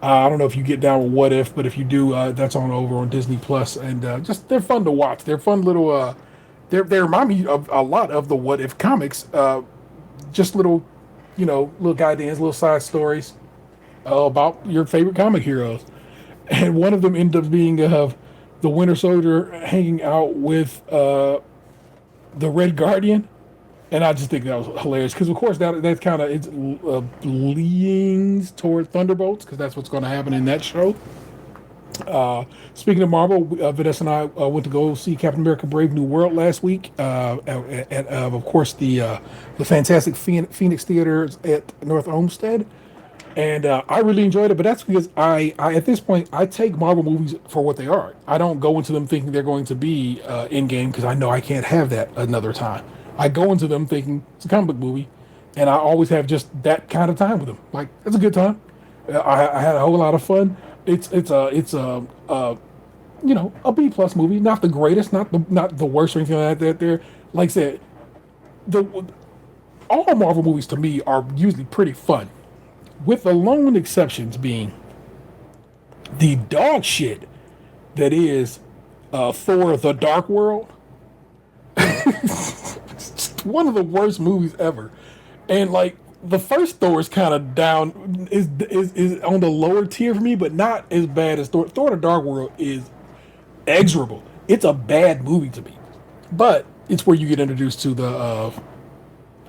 I don't know if you get down with What If, but if you do, that's over on Disney Plus, and just they're fun to watch. They're fun little. They remind me of a lot of the What If comics. Just little, little guidance, little side stories about your favorite comic heroes, and one of them ended up being the Winter Soldier hanging out with the Red Guardian. And I just think that was hilarious because, of course, that's kind of leans toward Thunderbolts because that's what's going to happen in that show. Speaking of Marvel, Vanessa and I went to go see Captain America: Brave New World last week at of course, the fantastic Phoenix Theaters at North Olmsted. And I really enjoyed it, but that's because I at this point, I take Marvel movies for what they are. I don't go into them thinking they're going to be in-game because I know I can't have that another time. I go into them thinking it's a comic book movie, and I always have just that kind of time with them. Like, it's a good time. I had a whole lot of fun. It's a B plus movie, not the greatest, not the worst or anything like that. They're like I said, the all Marvel movies to me are usually pretty fun, with the lone exceptions being the dog shit that is Thor: The Dark World. It's one of the worst movies ever, and like the first Thor is kind of down, is on the lower tier for me, but not as bad as Thor. Thor: The Dark World is execrable. It's a bad movie to me, but it's where you get introduced to the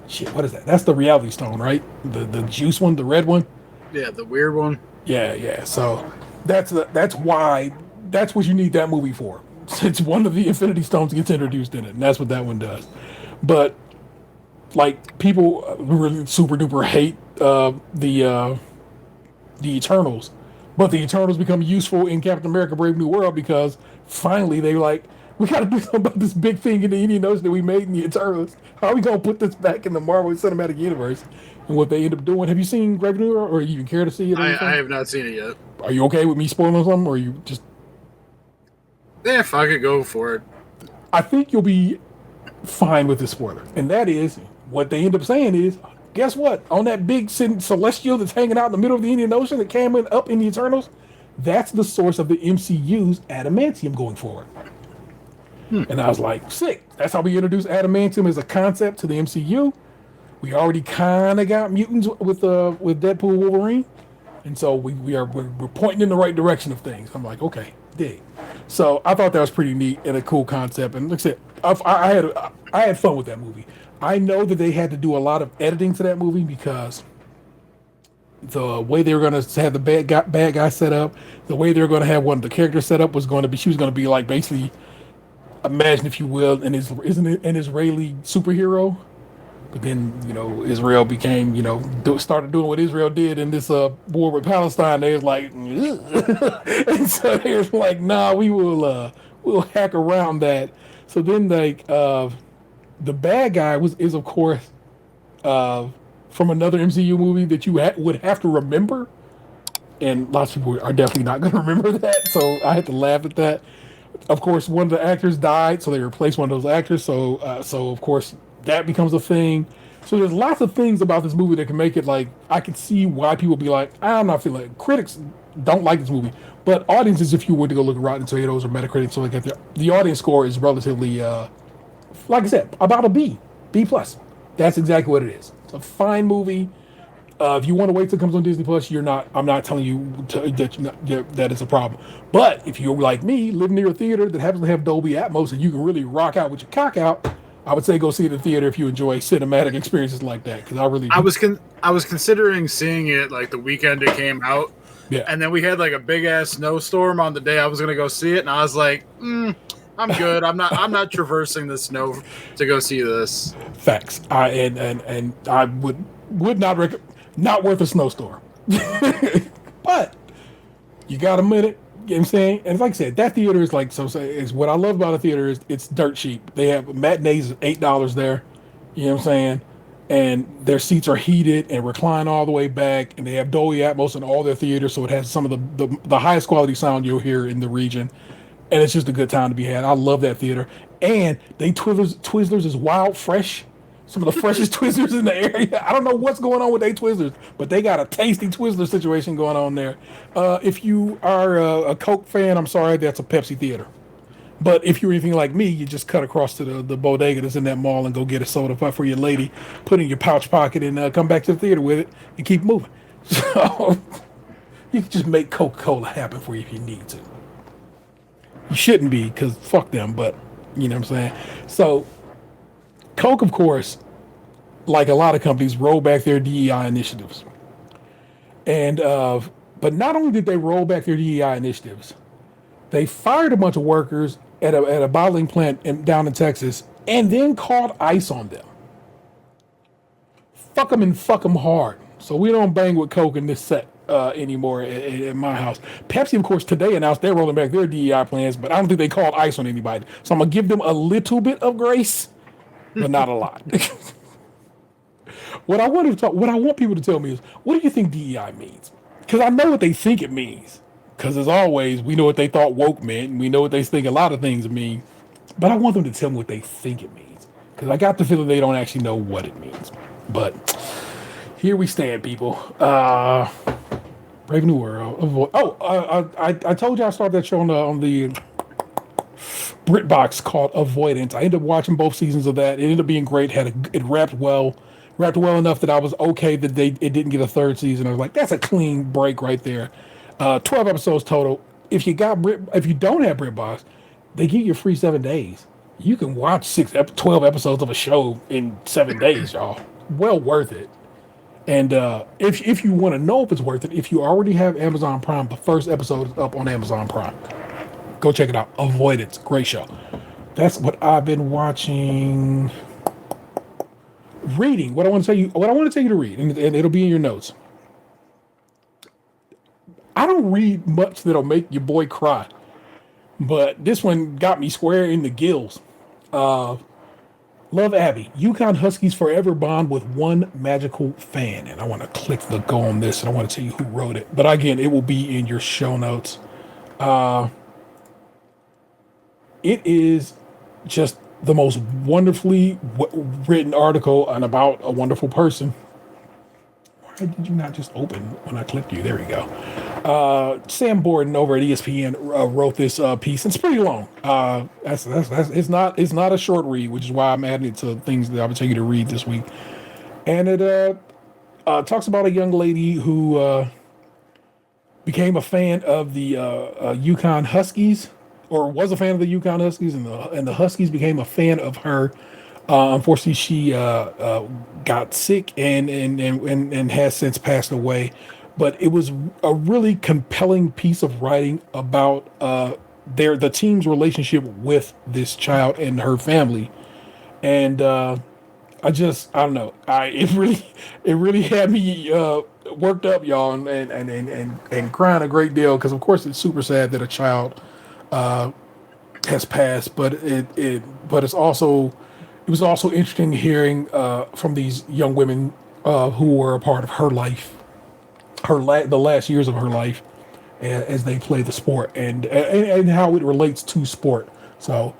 shit. What is that? That's the Reality Stone, right? The juice one, the red one. Yeah, the weird one. Yeah. So that's what you need that movie for. It's one of the Infinity Stones gets introduced in it, and that's what that one does. But like people really super duper hate the Eternals, but the Eternals become useful in Captain America: Brave New World because finally they like, we got to do something about this big thing in the Indian Ocean that we made in the Eternals. How are we gonna put this back in the Marvel Cinematic Universe? And what they end up doing. Have you seen Brave New World, or you even care to see it? I have not seen it yet. Are you okay with me spoiling something, or are you just? Yeah, if I could go for it. I think you'll be fine with the spoiler, and that is what they end up saying is, guess what? On that big celestial that's hanging out in the middle of the Indian Ocean that came up in the Eternals, that's the source of the MCU's adamantium going forward. And I was like, sick. That's how we introduced adamantium as a concept to the MCU. We already kind of got mutants with Deadpool, Wolverine, and so we're pointing in the right direction of things. I'm like, okay, dig. So I thought that was pretty neat and a cool concept. And like I said, I had fun with that movie. I know that they had to do a lot of editing to that movie because the way they were going to have the bad guy set up, the way they were going to have one of the characters set up was going to be, she was going to be like basically, imagine if you will, isn't it an Israeli superhero? But then, Israel became, started doing what Israel did in this war with Palestine. They was like, and so they was like, nah, we'll hack around that. So then, like, the bad guy is of course from another MCU movie that you would have to remember, and lots of people are definitely not going to remember that. So I had to laugh at that. Of course, one of the actors died, so they replaced one of those actors. So of course that becomes a thing. So there's lots of things about this movie that can make it like, I can see why people be like, I'm not feeling like, critics don't like this movie, but audiences, if you were to go look at Rotten Tomatoes or Metacritic, so like that, the audience score is relatively, like I said, about a B plus. That's exactly what it is. It's a fine movie. If you want to wait till it comes on Disney Plus, I'm not telling you that it's a problem. But if you're like me, living near a theater that happens to have Dolby Atmos and you can really rock out with your cock out, I would say go see it in the theater if you enjoy cinematic experiences like that. Because I was considering seeing it like the weekend it came out. Yeah. And then we had like a big ass snowstorm on the day I was gonna go see it, and I was like, I'm good. I'm not traversing the snow to go see this. Facts. And I would not recommend. Not worth a snowstorm. But you got a minute, you know what I'm saying? And like I said, that theater is like, is what I love about a theater is it's dirt cheap. They have matinees $8 there, you know what I'm saying? And their seats are heated and recline all the way back, and they have Dolby Atmos in all their theaters, so it has some of the highest quality sound you'll hear in the region. And it's just a good time to be had. I love that theater. And they Twizzlers is wild fresh. Some of the freshest Twizzlers in the area. I don't know what's going on with they Twizzlers, but they got a tasty Twizzler situation going on there. If you are a Coke fan, I'm sorry, that's a Pepsi theater. But if you're anything like me, you just cut across to the bodega that's in that mall and go get a soda for your lady, put it in your pouch pocket, and come back to the theater with it and keep moving. So you can just make Coca-Cola happen for you if you need to. You shouldn't be, because fuck them, but you know what I'm saying? So Coke, of course, like a lot of companies, roll back their DEI initiatives. And but not only did they roll back their DEI initiatives, they fired a bunch of workers at a bottling plant down in Texas and then called ICE on them. Fuck them and fuck them hard. So we don't bang with Coke in this set anymore at my house. Pepsi, of course, today announced they're rolling back their DEI plans, but I don't think they called ICE on anybody. So I'm going to give them a little bit of grace, but not a lot. What I want people to tell me is, what do you think DEI means? Because I know what they think it means, Because as always, we know what they thought woke meant, and we know what they think a lot of things mean. But I want them to tell me what they think it means. Because I got the feeling they don't actually know what it means. But here we stand, people. Brave New World. I told you I started that show on the BritBox called Avoidance. I ended up watching both seasons of that. It ended up being great. It wrapped well enough that I was okay that it didn't get a third season. I was like, that's a clean break right there. 12 episodes total. If you don't have BritBox, they give you a free 7 days. You can watch 12 episodes of a show in 7 days, y'all. Well worth it. And if you want to know if it's worth it, if you already have Amazon Prime, the first episode is up on Amazon Prime. Go check it out. Avoidance. Great show. That's what I've been watching. Reading. What I want to tell you to read, and it'll be in your notes. I don't read much that'll make your boy cry, but this one got me square in the gills. Love Abby. UConn Huskies forever bond with one magical fan. And I want to click the go on this, and I want to tell you who wrote it. But again, it will be in your show notes. It is just the most wonderfully written article and about a wonderful person. Why did you not just open when I clicked you? There we go. Sam Borden over at ESPN wrote this piece. It's pretty long. It's not a short read, which is why I'm adding it to things that I would tell you to read this week. And it talks about a young lady who became a fan of the UConn Huskies, or was a fan of the UConn Huskies, and the Huskies became a fan of her. Unfortunately, she got sick and has since passed away. But it was a really compelling piece of writing about the team's relationship with this child and her family. And I don't know. It really had me worked up, y'all, and crying a great deal, because of course it's super sad that a child has passed, but it was also interesting hearing from these young women who were a part of her life, the last years of her life, as they play the sport, and how it relates to sport. So,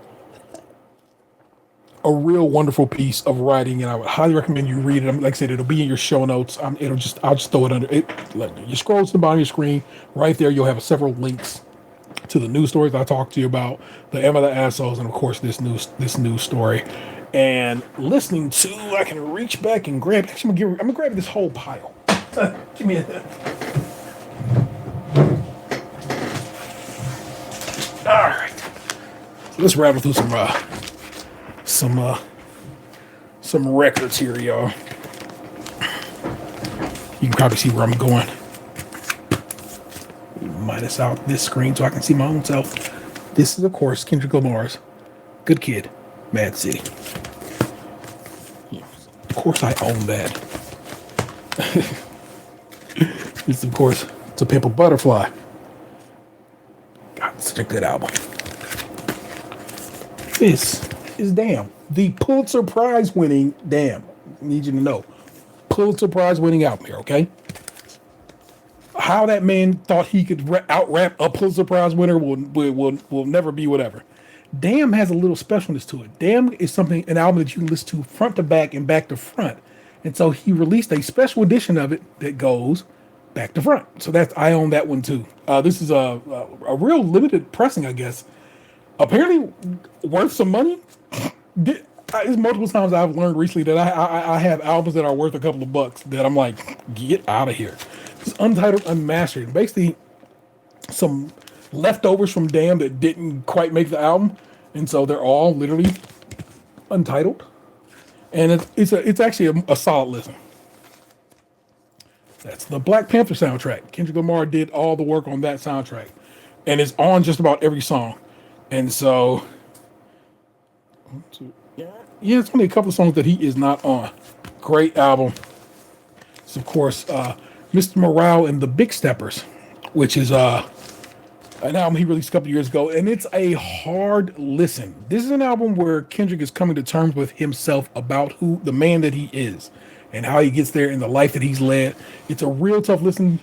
a real wonderful piece of writing, and I would highly recommend you read it. Like I said, it'll be in your show notes. I'll just throw it under it. You scroll to the bottom of your screen, right there. You'll have several links to the news stories I talked to you about, the Emma the Assholes, and of course this news story. And listening to, I can reach back and grab. Actually, I'm gonna grab this whole pile. Give me a. All right. So let's rattle through some records here, y'all. You can probably see where I'm going. Minus out this screen so I can see my own self. This is, of course, Kendrick Lamar's Good Kid, Mad City. Of course, I own that. This, of course, To Pimp a Butterfly. God, such a good album. This is Damn, the Pulitzer Prize winning Damn. I need you to know, Pulitzer Prize winning album here, okay? How that man thought he could out-rap a Pulitzer Prize winner will never be whatever. Damn has a little specialness to it. Damn is an album that you can listen to front to back and back to front. And so he released a special edition of it that goes back to front. So I own that one too. This is a real limited pressing, I guess. Apparently worth some money. There's multiple times I've learned recently that I have albums that are worth a couple of bucks that I'm like, get out of here. It's untitled, unmastered. Basically, some leftovers from Damn that didn't quite make the album, and so they're all literally untitled. And it's actually a solid listen. That's the Black Panther soundtrack. Kendrick Lamar did all the work on that soundtrack, and it's on just about every song. And so, yeah, it's only a couple of songs that he is not on. Great album. It's, of course, Mr. Morale and the Big Steppers, which is an album he released a couple years ago, and it's a hard listen. This is an album where Kendrick is coming to terms with himself about the man that he is and how he gets there in the life that he's led. It's a real tough listen.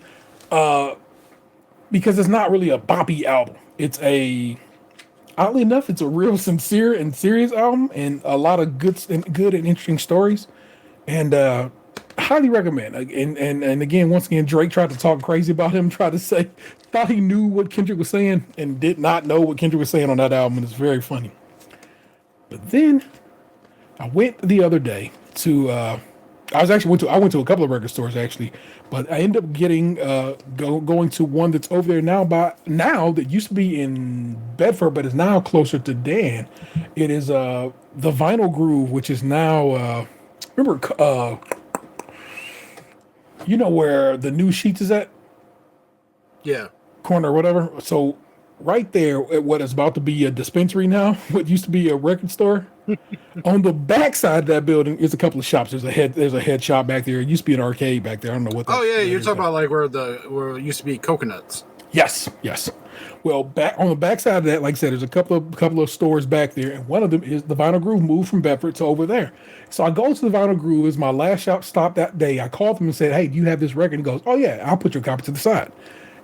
because it's not really a boppy album. It's oddly enough, it's a real sincere and serious album, and a lot of good and interesting stories. And highly recommend. And again, once again, Drake tried to talk crazy about him, tried to say, thought he knew what Kendrick was saying, and did not know what Kendrick was saying on that album. And it's very funny. But then I went the other day to I went to a couple of record stores actually, but I ended up getting going to one that's over there now that used to be in Bedford, but is now closer to Dan. It is the Vinyl Groove, which is now remember you know where the new Sheets is at? Yeah. Corner or whatever. So right there at what is about to be a dispensary now, what used to be a record store. On the back side of that building is a couple of shops. There's a head shop back there. It used to be an arcade back there. I don't know what that. Oh yeah, you're talking about like where it used to be Coconuts. Yes. Well, back on the back side of that, like I said, there's a couple of stores back there, and one of them is the Vinyl Groove, moved from Bedford to over there. So I go to the Vinyl Groove. It's my last shop stop that day. I called them and said, "Hey, do you have this record?" And he goes, "Oh yeah, I'll put your copy to the side."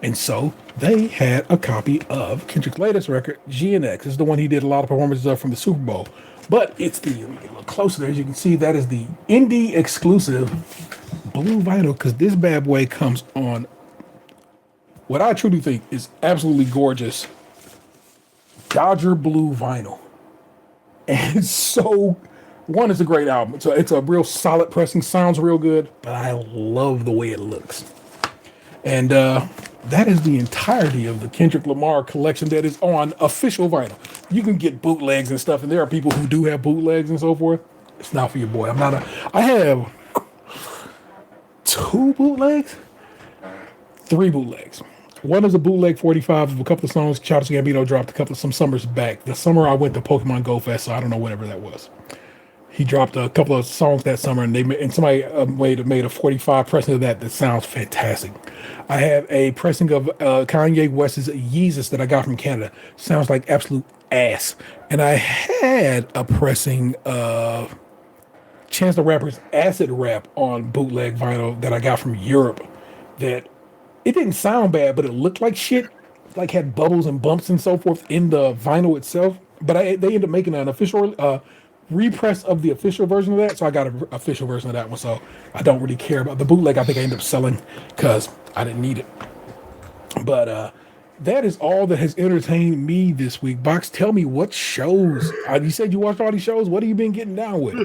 And so they had a copy of Kendrick's latest record, GNX. This is the one he did a lot of performances of from the Super Bowl. But it's let me get a little closer there. As you can see, that is the indie exclusive blue vinyl, because this bad boy comes on what I truly think is absolutely gorgeous Dodger blue vinyl. And one, it's a great album. So it's a real solid pressing, sounds real good, but I love the way it looks. And that is the entirety of the Kendrick Lamar collection that is on official vinyl. You can get bootlegs and stuff, and there are people who do have bootlegs and so forth. It's not for your boy. I have 3 bootlegs. One is a bootleg 45 of a couple of songs Childish Gambino dropped some summers back. The summer I went to Pokemon Go Fest, so I don't know whenever that was. He dropped a couple of songs that summer, and somebody made a 45 pressing of that sounds fantastic. I have a pressing of Kanye West's Yeezus that I got from Canada. Sounds like absolute ass. And I had a pressing of Chance the Rapper's Acid Rap on bootleg vinyl that I got from Europe. That it didn't sound bad, but it looked like shit. Like had bubbles and bumps and so forth in the vinyl itself. But they ended up making an official repress of the official version of that, so I got an official version of that one. So I don't really care about the bootleg. I think I ended up selling because I didn't need it. But that is all that has entertained me this week. Box, tell me what shows. You said you watched all these shows. What have you been getting down with?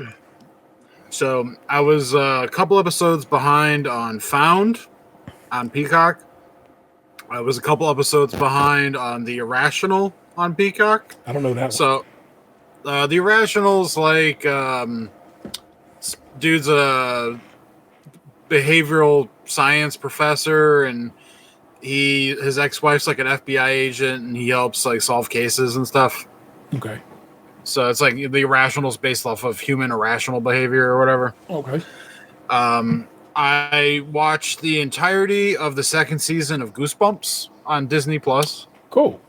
So I was a couple episodes behind on Found on Peacock. I was a couple episodes behind on The Irrational on Peacock. I don't know that one. So The Irrational's like dude's a behavioral science professor, and his ex-wife's like an FBI agent, and he helps like solve cases and stuff. Okay. So it's like The Irrational's based off of human irrational behavior or whatever. Okay. I watched the entirety of the second season of Goosebumps on Disney Plus. Cool.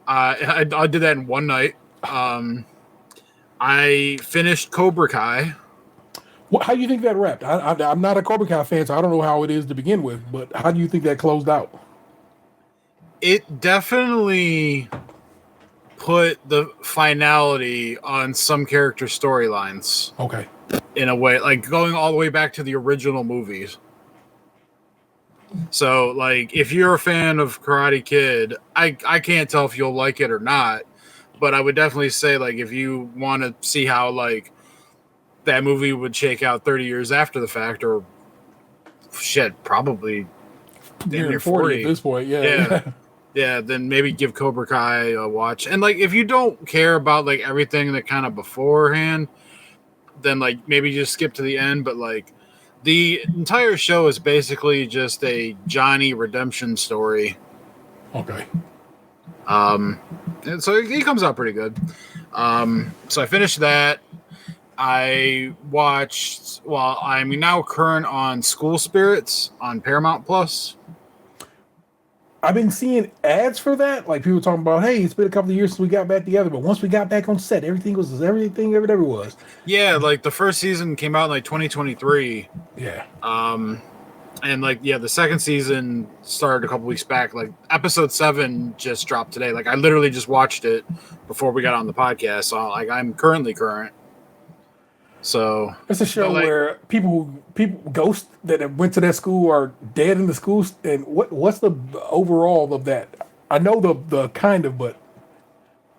I did that in one night. I finished Cobra Kai. How do you think that wrapped? I'm not a Cobra Kai fan, so I don't know how it is to begin with, but how do you think that closed out? It definitely put the finality on some character storylines. Okay. In a way, like going all the way back to the original movies. So, like, if you're a fan of Karate Kid, I can't tell if you'll like it or not, but I would definitely say, like, if you want to see how, like, that movie would shake out 30 years after the fact, or shit, probably near 40 at this point, yeah. Yeah, then maybe give Cobra Kai a watch. And, like, if you don't care about, like, everything that kind of beforehand, then, like, maybe just skip to the end, but, like, the entire show is basically just a Johnny redemption story. Okay. And so he comes out pretty good. So I finished that. I watched, I'm now current on School Spirits on Paramount Plus. I've been seeing ads for that. Like people talking about, hey, it's been a couple of years since we got back together, but once we got back on set, everything ever was. Yeah, like the first season came out in like 2023. Yeah. And like, yeah, the second season started a couple weeks back. Like episode 7 just dropped today. Like I literally just watched it before we got on the podcast. So like I'm currently current. So it's a show where people ghosts that went to that school are dead in the school. And what's the overall of that? I know the kind of, but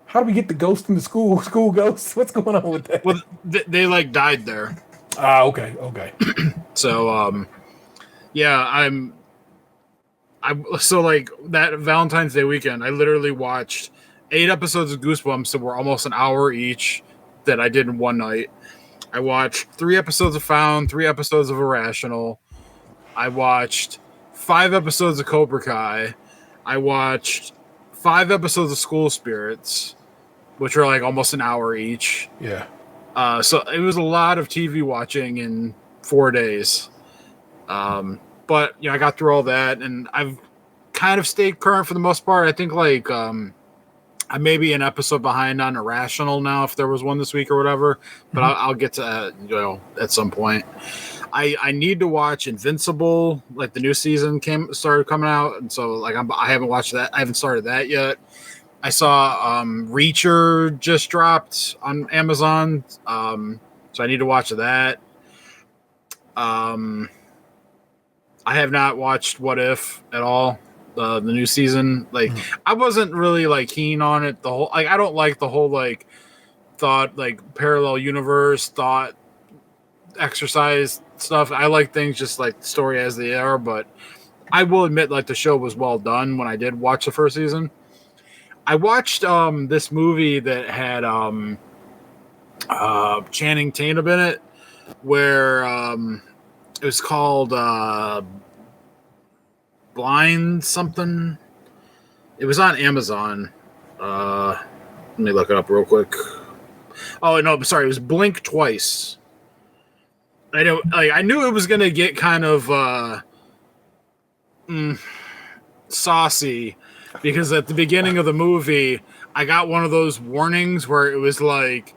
how do we get the ghost in the school ghosts? What's going on with that? Well, they like died there. Okay. So yeah, so like that Valentine's Day weekend, I literally watched 8 episodes of Goosebumps that were almost an hour each that I did in one night. I watched 3 episodes of Found, 3 episodes of Irrational. I watched 5 episodes of Cobra Kai. I watched 5 episodes of School Spirits, which are like almost an hour each. Yeah. So it was a lot of TV watching in 4 days. But I got through all that, and I've kind of stayed current for the most part. I think like I may be an episode behind on Irrational now if there was one this week or whatever, but I'll get to that, at some point. I need to watch Invincible, like the new season started coming out, and so like I haven't watched that. I haven't started that yet. I saw Reacher just dropped on Amazon, so I need to watch that. I have not watched What If at all. The new season, like I wasn't really like keen on it. The whole like I don't like the whole like thought like parallel universe thought exercise stuff. I like things just like story as they are, but I will admit like the show was well done when I did watch the first season. I watched this movie that had Channing Tatum in it, where it was called Blind something. It was on Amazon. Let me look it up real quick. Oh no, I'm sorry. It was Blink Twice. I knew it was gonna get kind of saucy because at the beginning of the movie, I got one of those warnings where it was like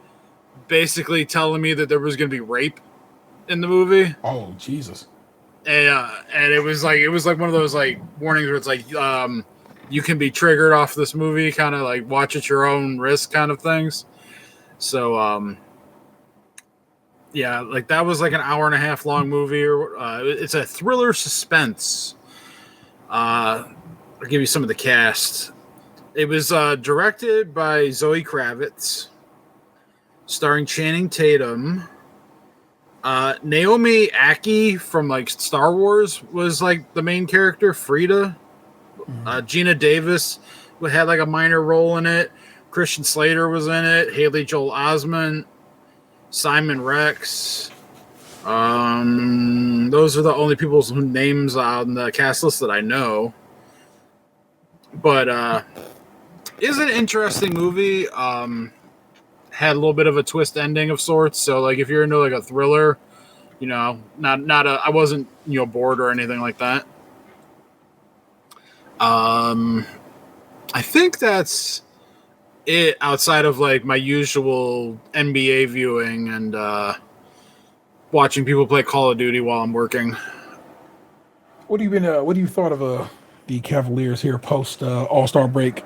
basically telling me that there was gonna be rape in the movie. Oh Jesus. And it was like one of those like warnings where it's like you can be triggered off this movie, kind of like watch at your own risk kind of things. So yeah, like that was like an hour and a half long movie. It's a thriller suspense. I'll give you some of the cast. It was directed by Zoe Kravitz, starring Channing Tatum. Naomi Ackie from like Star Wars was like the main character, Frida. Gina Davis had like a minor role in it. Christian Slater was in it. Haley Joel Osment, Simon Rex. Those are the only people's names on the cast list that I know. But it's an interesting movie. Had a little bit of a twist ending of sorts. So like if you're into like a thriller, I wasn't, bored or anything like that. I think that's it outside of like my usual NBA viewing and watching people play Call of Duty while I'm working. What do you thought of the Cavaliers here post All-Star break?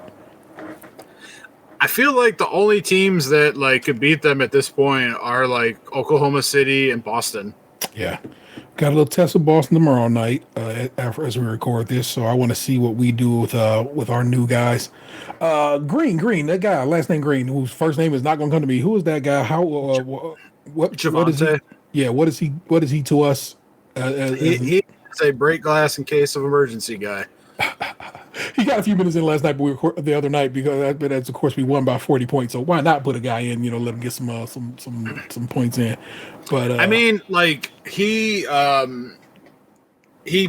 I feel like the only teams that like could beat them at this point are like Oklahoma City and Boston. Yeah, got a little test with Boston tomorrow night as we record this, so I want to see what we do with our new guys. Green, that guy, last name Green, whose first name is not going to come to me. Who is that guy? How what is he? Yeah, what is he to us? He's a break glass in case of emergency guy. He got a few minutes in last night, but the other night because of course we won by 40 points. So why not put a guy in? Let him get some points in. But I mean, like he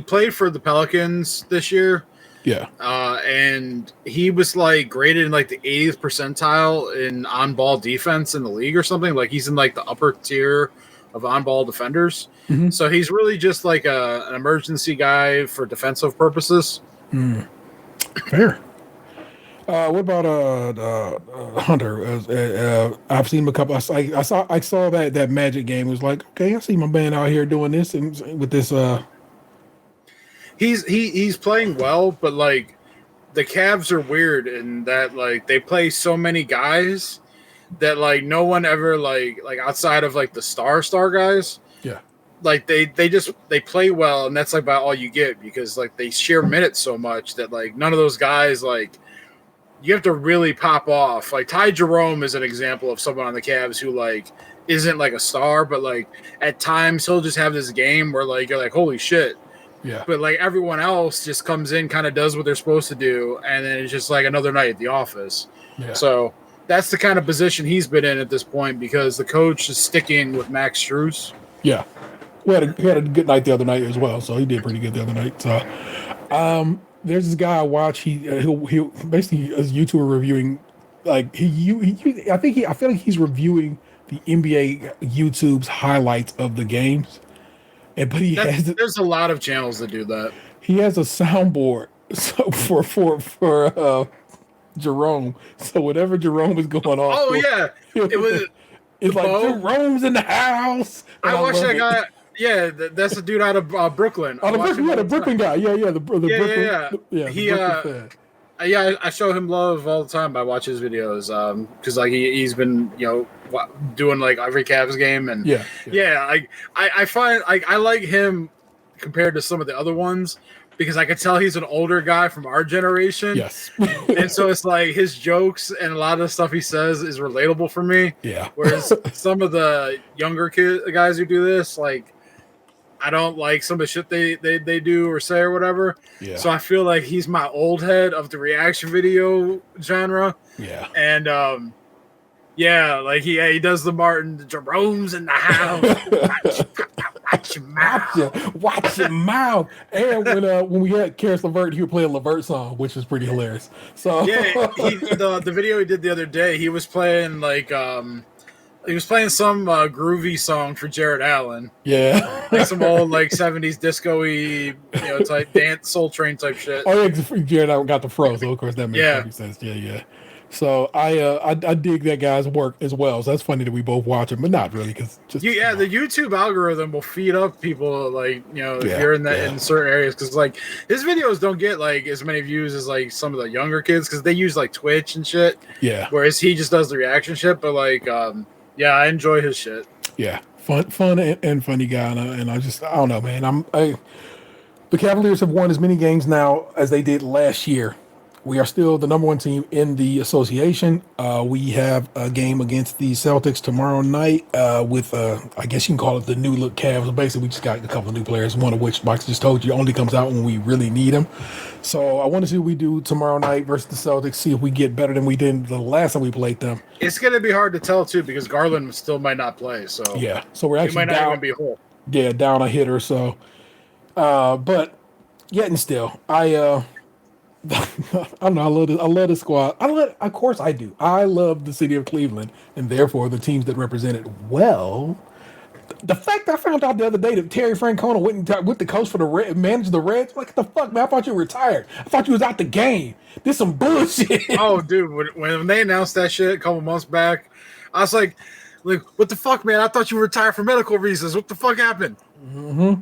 played for the Pelicans this year. Yeah. And he was like graded in like the 80th percentile in on-ball defense in the league or something. Like he's in like the upper tier of on-ball defenders. Mm-hmm. So he's really just like an emergency guy for defensive purposes. Fair. What about Hunter? I've seen him a couple. I saw that Magic game. It was like, okay, I see my man out here doing this and with this. he's playing well, but like the Cavs are weird in that like they play so many guys that like no one ever like outside of like the star guys. Yeah. Like they play well, and that's like about all you get because like they share minutes so much that like none of those guys like you have to really pop off. Like Ty Jerome is an example of someone on the Cavs who like isn't like a star, but like at times he'll just have this game where like you're like holy shit. Yeah. But like everyone else just comes in, kind of does what they're supposed to do, and then it's just like another night at the office. Yeah. So that's the kind of position he's been in at this point because the coach is sticking with Max Strus. Yeah. He had a good night the other night as well, so he did pretty good the other night. So, there's this guy I watch. He'll basically as YouTuber reviewing, like I feel like he's reviewing the NBA YouTube's highlights of the games, but there's a lot of channels that do that. He has a soundboard so for Jerome. So whatever Jerome is going on. Oh yeah, it's like Jerome's in the house. I watched that guy. Yeah, that's a dude out of Brooklyn. Oh, the Brooklyn guy. Yeah. The Brooklyn. Yeah. I show him love all the time by watching his videos. Because like he's been doing like every Cavs game and I find I like him compared to some of the other ones because I could tell he's an older guy from our generation. Yes. And so it's like his jokes and a lot of the stuff he says is relatable for me. Yeah. Whereas some of the younger guys who do this, like I don't like some of the shit they do or say or whatever. Yeah. So I feel like he's my old head of the reaction video genre. Yeah. And like he does the Martin Jerome's in the house. Watch your mouth. And when we had Karis LeVert, he would play a LeVert song, which was pretty hilarious. So the video he did the other day, he was playing like he was playing some groovy song for Jared Allen. Yeah. Like some old like 70s disco-y, type dance Soul Train type shit. Oh yeah, Jared Allen got the fro, so of course that makes perfect sense. Yeah. So I dig that guy's work as well. So that's funny that we both watch him, but not really because the YouTube algorithm will feed up people like if you're in certain areas because like his videos don't get like as many views as like some of the younger kids because they use like Twitch and shit. Yeah. Whereas he just does the reaction shit, but like I enjoy his shit. Yeah, fun and funny guy, and I don't know, man. The Cavaliers have won as many games now as they did last year. We are still the number one team in the association. We have a game against the Celtics tomorrow night with, I guess you can call it the new look Cavs. Basically, we just got a couple of new players, one of which Mike just told you only comes out when we really need them. So I want to see what we do tomorrow night versus the Celtics, see if we get better than we did the last time we played them. It's going to be hard to tell, too, because Garland still might not play. So we're actually might not even be whole. Yeah, down a hitter. So, but yet and still, I don't know. I love the squad. Of course I do. I love the city of Cleveland and therefore the teams that represent it well. The fact I found out the other day that Terry Francona went with the coach for the managed the Reds. Like, what the fuck, man? I thought you were retired. I thought you was out the game. This some bullshit. Oh, dude, when they announced that shit a couple months back, I was like, what the fuck, man? I thought you were retired for medical reasons. What the fuck happened? Mm-hmm.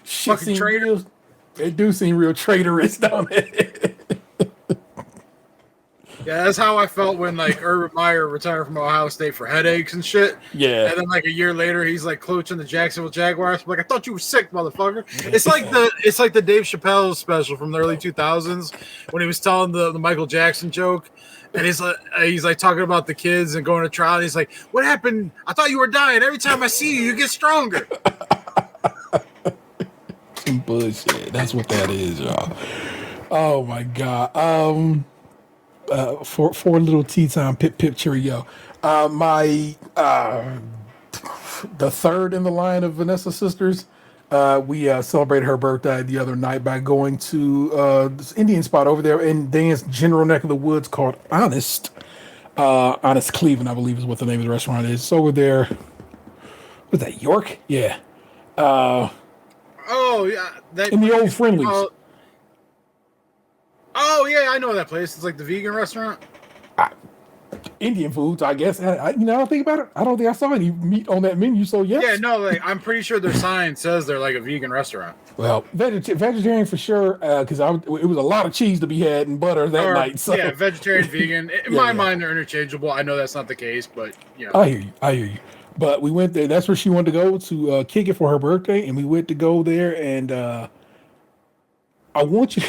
Fucking traitors. They do seem real traitorous, don't they? Yeah, that's how I felt when like Urban Meyer retired from Ohio State for headaches and shit. Yeah. And then like a year later, he's like coaching the Jacksonville Jaguars. I'm like, I thought you were sick, motherfucker. It's like the Dave Chappelle special from the early 2000s when he was telling the Michael Jackson joke. And he's like talking about the kids and going to trial. And he's like, what happened? I thought you were dying. Every time I see you, you get stronger. Some bullshit. That's what that is, y'all. Oh my God. For a little tea time, pip cheerio. The third in the line of Vanessa's sisters, we celebrated her birthday the other night by going to this Indian spot over there in Dan's general neck of the woods called Honest. Honest Cleveland, I believe is what the name of the restaurant is. So over there, was that York? Yeah. Oh yeah, in the old Friendlies. Oh yeah, I know that place. It's like the vegan restaurant. Indian foods, I guess. I don't think about it. I don't think I saw any meat on that menu. So yes. Yeah, no, like I'm pretty sure their sign says they're like a vegan restaurant. Well, vegetarian for sure, because it was a lot of cheese to be had and butter that night. So yeah, vegetarian, vegan. In my mind, they're interchangeable. I know that's not the case, but you know. I hear you. But we went there. That's where she wanted to go to kick it for her birthday, and we went to go there. And I want you.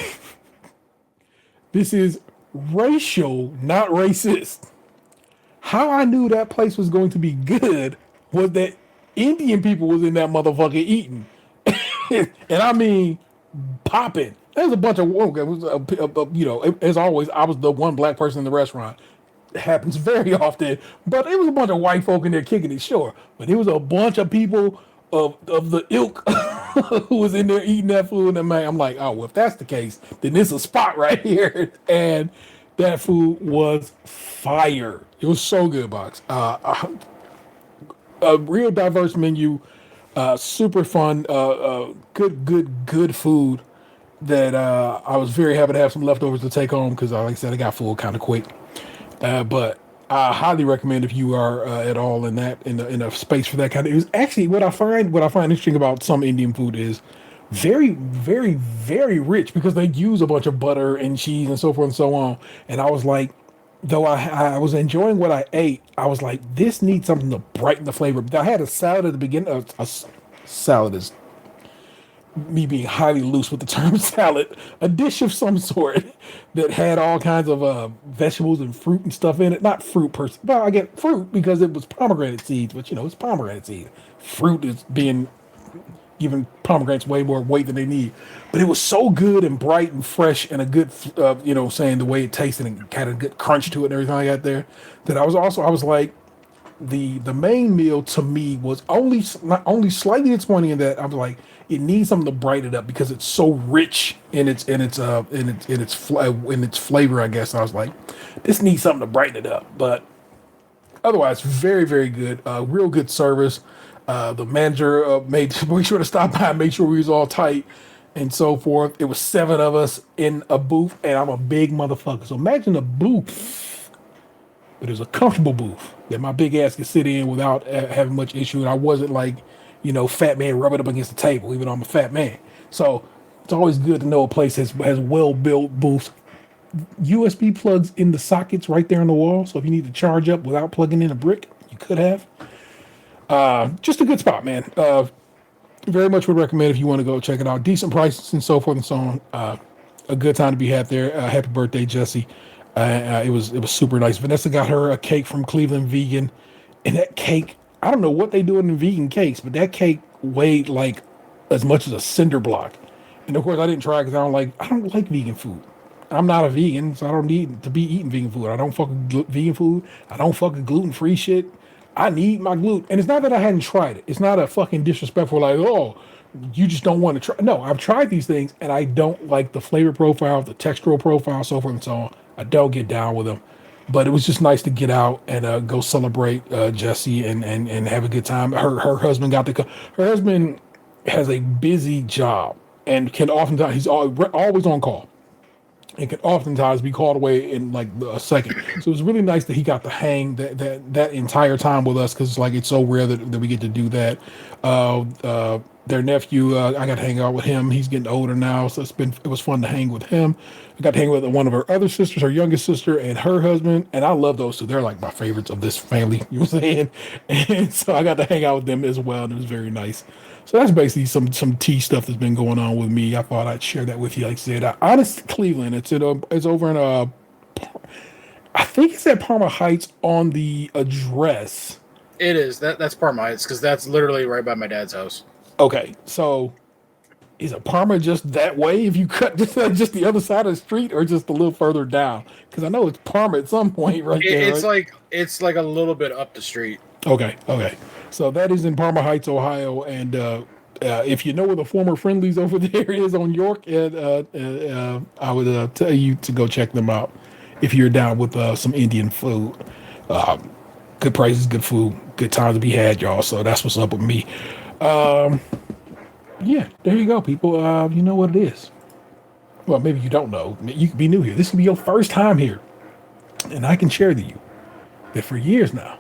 This is racial, not racist. How I knew that place was going to be good was that Indian people was in that motherfucker eating. And I mean, popping. There's a bunch of, as always, I was the one black person in the restaurant. It happens very often, but it was a bunch of white folk in there kicking it, sure. But it was a bunch of people of the ilk who was in there eating that food. And man, I'm like, oh, well, if that's the case, then this is a spot right here. And that food was fire. It was so good, Box. A real diverse menu. Super fun, good food that I was very happy to have some leftovers to take home because, like I said, I got full kind of quick. But I highly recommend if you are at all in a space for that kind of. It was actually what I find interesting about some Indian food is very, very, very rich because they use a bunch of butter and cheese and so forth and so on. And I was like, though I was enjoying what I ate, I was like, this needs something to brighten the flavor. I had a salad at the beginning. A salad is me being highly loose with the term salad. A dish of some sort that had all kinds of vegetables and fruit and stuff in it. Not fruit per se. Well, I get fruit because it was pomegranate seeds, but it's pomegranate seed. Fruit is being giving pomegranates way more weight than they need. But it was so good and bright and fresh and a good, saying the way it tasted and kind of good crunch to it and everything I got there. That I was like, the main meal to me was only slightly disappointing in that I was like, it needs something to brighten it up because it's so rich in its flavor, I guess. And I was like, this needs something to brighten it up. But otherwise, very, very good. Real good service. The manager made sure to stop by and make sure we was all tight and so forth. It was 7 of us in a booth, and I'm a big motherfucker. So imagine a booth, but it was a comfortable booth that my big ass could sit in without having much issue. And I wasn't like, fat man rubbing up against the table, even though I'm a fat man. So it's always good to know a place has well-built booths. USB plugs in the sockets right there on the wall. So if you need to charge up without plugging in a brick, you could have. Just a good spot, man. Very much would recommend if you want to go check it out. Decent prices and so forth and so on. A good time to be had there. Happy birthday, Jesse. It was super nice. Vanessa got her a cake from Cleveland Vegan, and that cake, I don't know what they do in vegan cakes, but that cake weighed like as much as a cinder block. And of course, I didn't try because I don't like vegan food. I'm not a vegan, so I don't need to be eating vegan food. I don't fuck with vegan food. I don't fuck with gluten-free shit. I need my gluten. And it's not that I hadn't tried it. It's not a fucking disrespectful like, oh, you just don't want to try. No, I've tried these things and I don't like the flavor profile, the textural profile, so forth and so on. I don't get down with them. But it was just nice to get out and go celebrate Jessie and have a good time. Her husband got to come. Her husband has a busy job and can oftentimes, he's always on call. And can oftentimes be called away in like a second. So it was really nice that he got to hang that entire time with us because it's so rare that we get to do that. Their nephew, I got to hang out with him. He's getting older now, so it was fun to hang with him. I got to hang with one of her other sisters, her youngest sister, and her husband. And I love those two. They're like my favorites of this family. You know what I'm saying? And so I got to hang out with them as well. And it was very nice. So that's basically some tea stuff that's been going on with me. I thought I'd share that with you. Like I said, Honest Cleveland. It's over in I think it's at Parma Heights on the address. It is. That's Parma Heights because that's literally right by my dad's house. Okay, so is it Parma just that way? If you cut just the other side of the street, or just a little further down? Because I know it's Parma at some point there. It's like a little bit up the street. Okay. So that is in Parma Heights, Ohio, and if you know where the former Friendlies over there is on York, I would tell you to go check them out if you're down with some Indian food. Good prices, good food, good times to be had, y'all. So that's what's up with me. Yeah, there you go, people. You know what it is. Well, maybe you don't know. You could be new here. This could be your first time here, and I can share to you that for years now,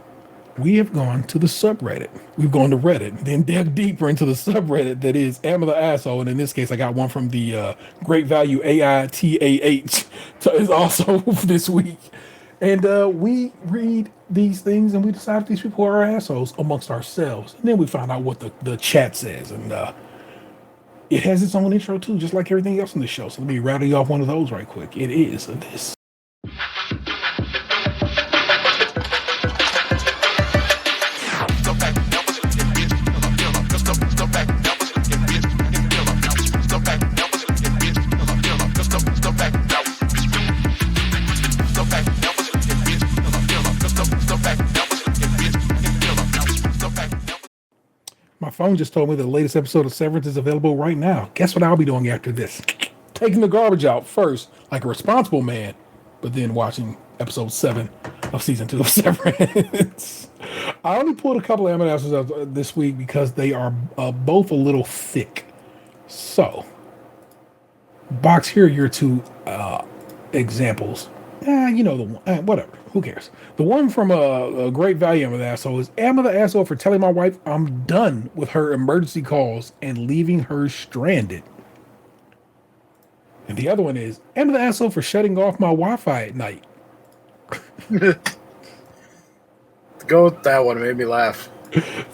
we have gone to the subreddit. We've gone to Reddit, then dug deeper into the subreddit that is Am I the Asshole? And in this case, I got one from the Great Value AITA is also this week. And we read these things and we decide these people are assholes amongst ourselves. And then we find out what the chat says. And it has its own intro too, just like everything else in the show. So let me rattle you off one of those right quick. It is this. My phone just told me the latest episode of Severance is available right now. Guess what I'll be doing after this? Taking the garbage out first, like a responsible man, but then watching episode 7 of season 2 of Severance. I only pulled a couple of episodes out this week because they are both a little thick. So, box, here are your two examples. You know the one. Whatever. Who cares? The one from a Great Value Am I the Asshole is, am I the asshole for telling my wife I'm done with her emergency calls and leaving her stranded? And the other one is, am I the asshole for shutting off my Wi-Fi at night? Go with that one. It made me laugh.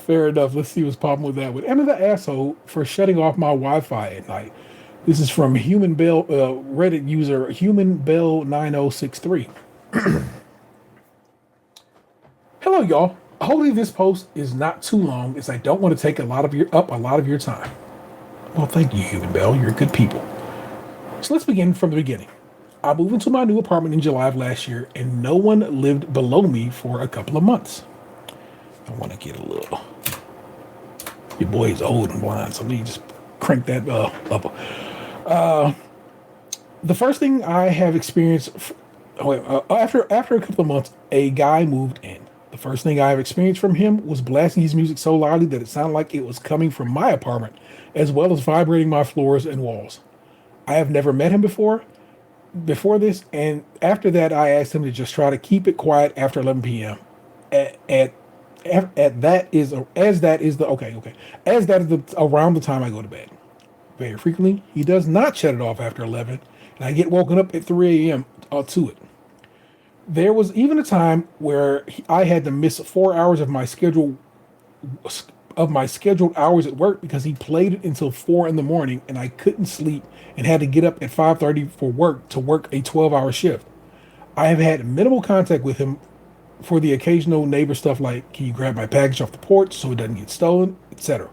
Fair enough. Let's see what's popping with that one. Am I the asshole for shutting off my Wi-Fi at night? This is from Human Bell, Reddit user Human Bell 9063. Hello, y'all. Hopefully this post is not too long, as I don't want to take a lot of your time. Well, thank you, Human Bell. You're good people. So let's begin from the beginning. I moved into my new apartment in July of last year, and no one lived below me for a couple of months. I want to get a little. Your boy is old and blind, so let me just crank that up. The first thing I have experienced after a couple of months, a guy moved in. The first thing I have experienced from him was blasting his music so loudly that it sounded like it was coming from my apartment, as well as vibrating my floors and walls. I have never met him before this, and after that, I asked him to just try to keep it quiet after 11 p.m. As that is around the time I go to bed. Very frequently, he does not shut it off after 11, and I get woken up at 3 a.m. To it. There was even a time where I had to miss 4 hours of my scheduled hours at work because he played it until 4 in the morning, and I couldn't sleep and had to get up at 5:30 for work to work a 12-hour shift. I have had minimal contact with him for the occasional neighbor stuff like, can you grab my package off the porch so it doesn't get stolen, etc.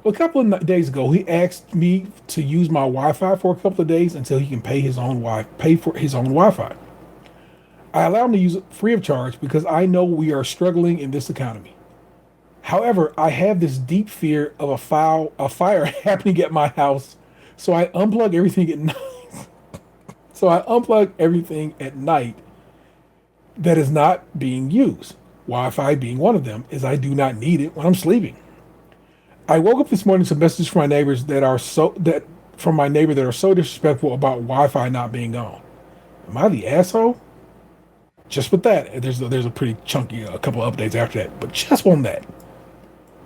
Well, a couple of days ago, he asked me to use my Wi-Fi for a couple of days until he can pay for his own Wi-Fi. I allowed him to use it free of charge because I know we are struggling in this economy. However, I have this deep fear of a fire happening at my house, so I unplug everything at night. That is not being used. Wi-Fi being one of them, as I do not need it when I'm sleeping. I woke up this morning to messages from my neighbors that are so disrespectful about Wi-Fi not being on. Am I the asshole? Just with that, there's a pretty chunky couple of updates after that, but just on that,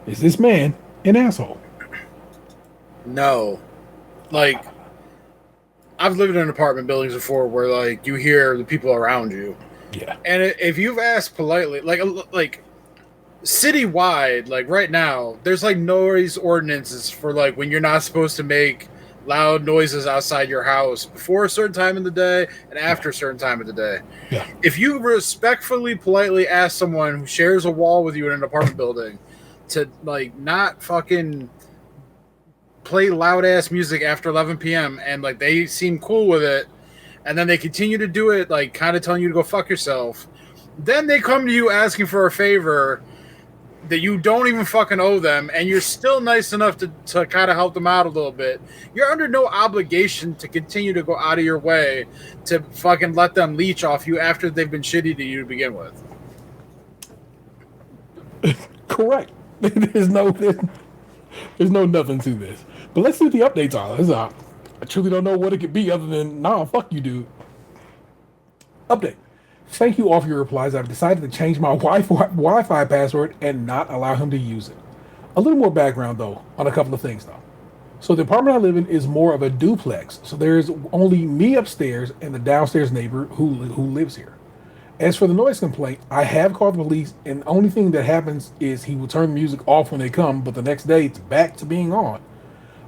is this man an asshole? No, like I've lived in apartment buildings before where like you hear the people around you. Yeah, and if you've asked politely, like citywide, like right now, there's like noise ordinances for like when you're not supposed to make loud noises outside your house before a certain time in the day and after a certain time of the day. Yeah. If you respectfully, politely ask someone who shares a wall with you in an apartment building to like not fucking play loud ass music after 11 p.m. and like they seem cool with it, and then they continue to do it, like kind of telling you to go fuck yourself, then they come to you asking for a favor that you don't even fucking owe them, and you're still nice enough to kind of help them out a little bit. You're under no obligation to continue to go out of your way to fucking let them leech off you after they've been shitty to you to begin with. Correct. There's no nothing to this. But let's see what the updates are. I truly don't know what it could be other than, nah, fuck you, dude. Update. Thank you all for your replies. I've decided to change my Wi-Fi password and not allow him to use it. A little more background, though, on a couple of things, though. So the apartment I live in is more of a duplex. So there's only me upstairs and the downstairs neighbor who lives here. As for the noise complaint, I have called the police, and the only thing that happens is he will turn the music off when they come, but the next day it's back to being on.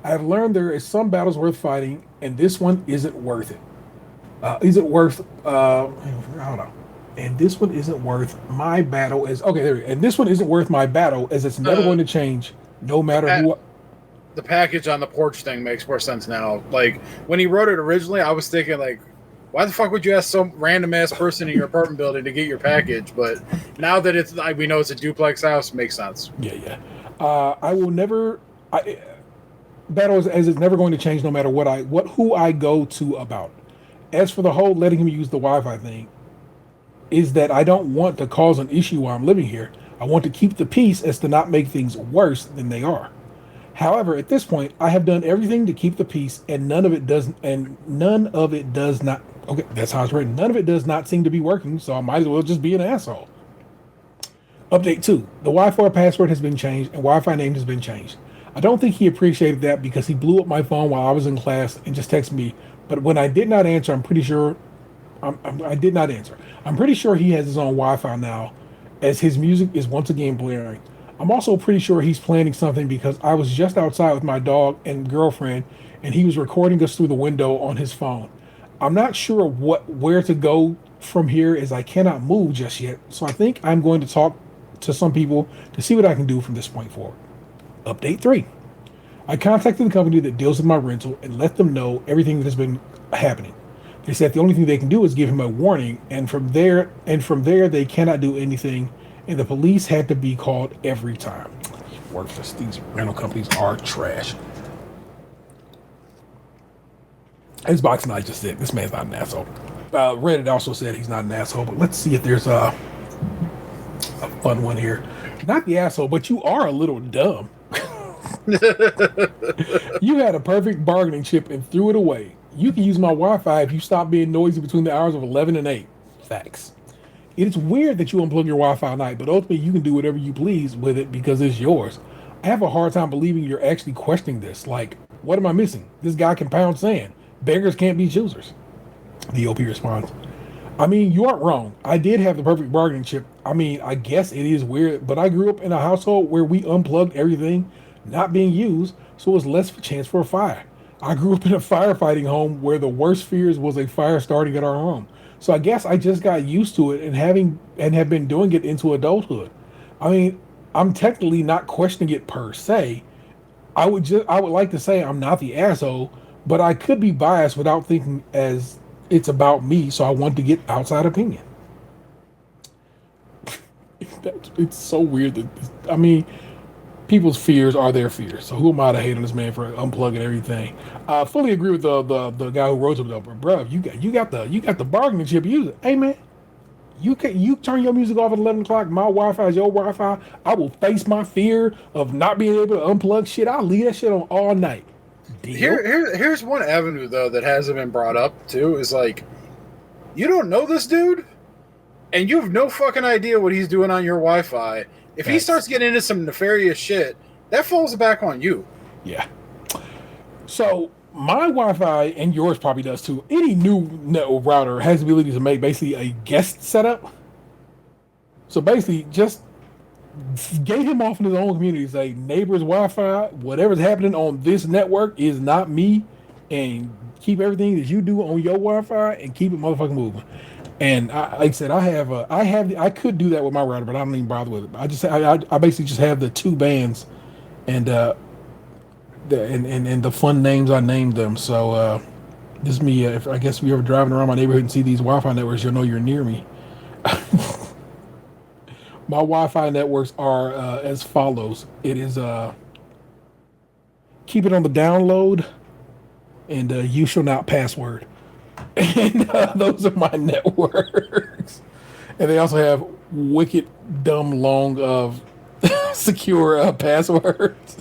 I have learned there is some battles worth fighting, and this one isn't worth it. Is it worth? I don't know. And this one isn't worth my battle as okay. There. And this one isn't worth my battle as it's never going to change, no matter who. The package on the porch thing makes more sense now. Like when he wrote it originally, I was thinking like, why the fuck would you ask some random ass person in your apartment building to get your package? But now that it's like we know it's a duplex house, it makes sense. Yeah. I will never. Battle as it's never going to change, no matter who I go to about it. As for the whole letting him use the Wi-Fi thing, is that I don't want to cause an issue while I'm living here. I want to keep the peace as to not make things worse than they are. However, at this point, I have done everything to keep the peace, and none of it does not. Okay, that's how it's written. None of it does not seem to be working, so I might as well just be an asshole. Update 2. The Wi-Fi password has been changed, and Wi-Fi name has been changed. I don't think he appreciated that because he blew up my phone while I was in class and just texted me. But when I did not answer, I'm pretty sure I did not answer. I'm pretty sure he has his own Wi-Fi now, as his music is once again blaring. I'm also pretty sure he's planning something because I was just outside with my dog and girlfriend, and he was recording us through the window on his phone. I'm not sure where to go from here, as I cannot move just yet. So I think I'm going to talk to some people to see what I can do from this point forward. Update 3. I contacted the company that deals with my rental and let them know everything that has been happening. They said the only thing they can do is give him a warning, and from there they cannot do anything, and the police had to be called every time. Worthless. These rental companies are trash. As Box Knight just said, this man's not an asshole. Reddit also said he's not an asshole, but let's see if there's a fun one here. Not the asshole, but you are a little dumb. You had a perfect bargaining chip and threw it away. You can use my Wi-Fi if you stop being noisy between the hours of 11 and 8. Facts. It is weird that you unplug your Wi-Fi at night, but ultimately you can do whatever you please with it because it's yours. I have a hard time believing you're actually questioning this. Like, what am I missing? This guy can pound sand. Beggars can't be choosers. The OP responds, I mean, you aren't wrong. I did have the perfect bargaining chip. I mean, I guess it is weird, but I grew up in a household where we unplugged everything not being used, so it was less of a chance for a fire. I grew up in a firefighting home where the worst fears was a fire starting at our home. So I guess I just got used to it and have been doing it into adulthood. I mean, I'm technically not questioning it per se. I would like to say I'm not the asshole, but I could be biased without thinking as it's about me, so I want to get outside opinion. It's so weird that, I mean, people's fears are their fears. So who am I to hate on this man for unplugging everything? I fully agree with the guy who wrote it up. Bro, you got the bargaining chip. Use it. Hey man, you turn your music off at 11 o'clock. My Wi-Fi is your Wi-Fi. I will face my fear of not being able to unplug shit. I'll leave that shit on all night. Here's one avenue though that hasn't been brought up too, is like, you don't know this dude and you have no fucking idea what he's doing on your Wi-Fi. If he starts getting into some nefarious shit, that falls back on you. Yeah. So my Wi-Fi, and yours probably does too, any new network router has the ability to make basically a guest setup. So basically just gate him off in his own community. Say, neighbor's Wi-Fi, whatever's happening on this network is not me, and keep everything that you do on your Wi-Fi and keep it motherfucking moving. And like I said, I could do that with my router, but I don't even bother with it. I basically just have the two bands, and the fun names I named them. So this is me. If I guess if you're ever driving around my neighborhood and see these Wi-Fi networks, you'll know you're near me. My Wi-Fi networks are as follows. It is keep it on the download, and you shall not password. And those are my networks. And they also have wicked, dumb, long of secure passwords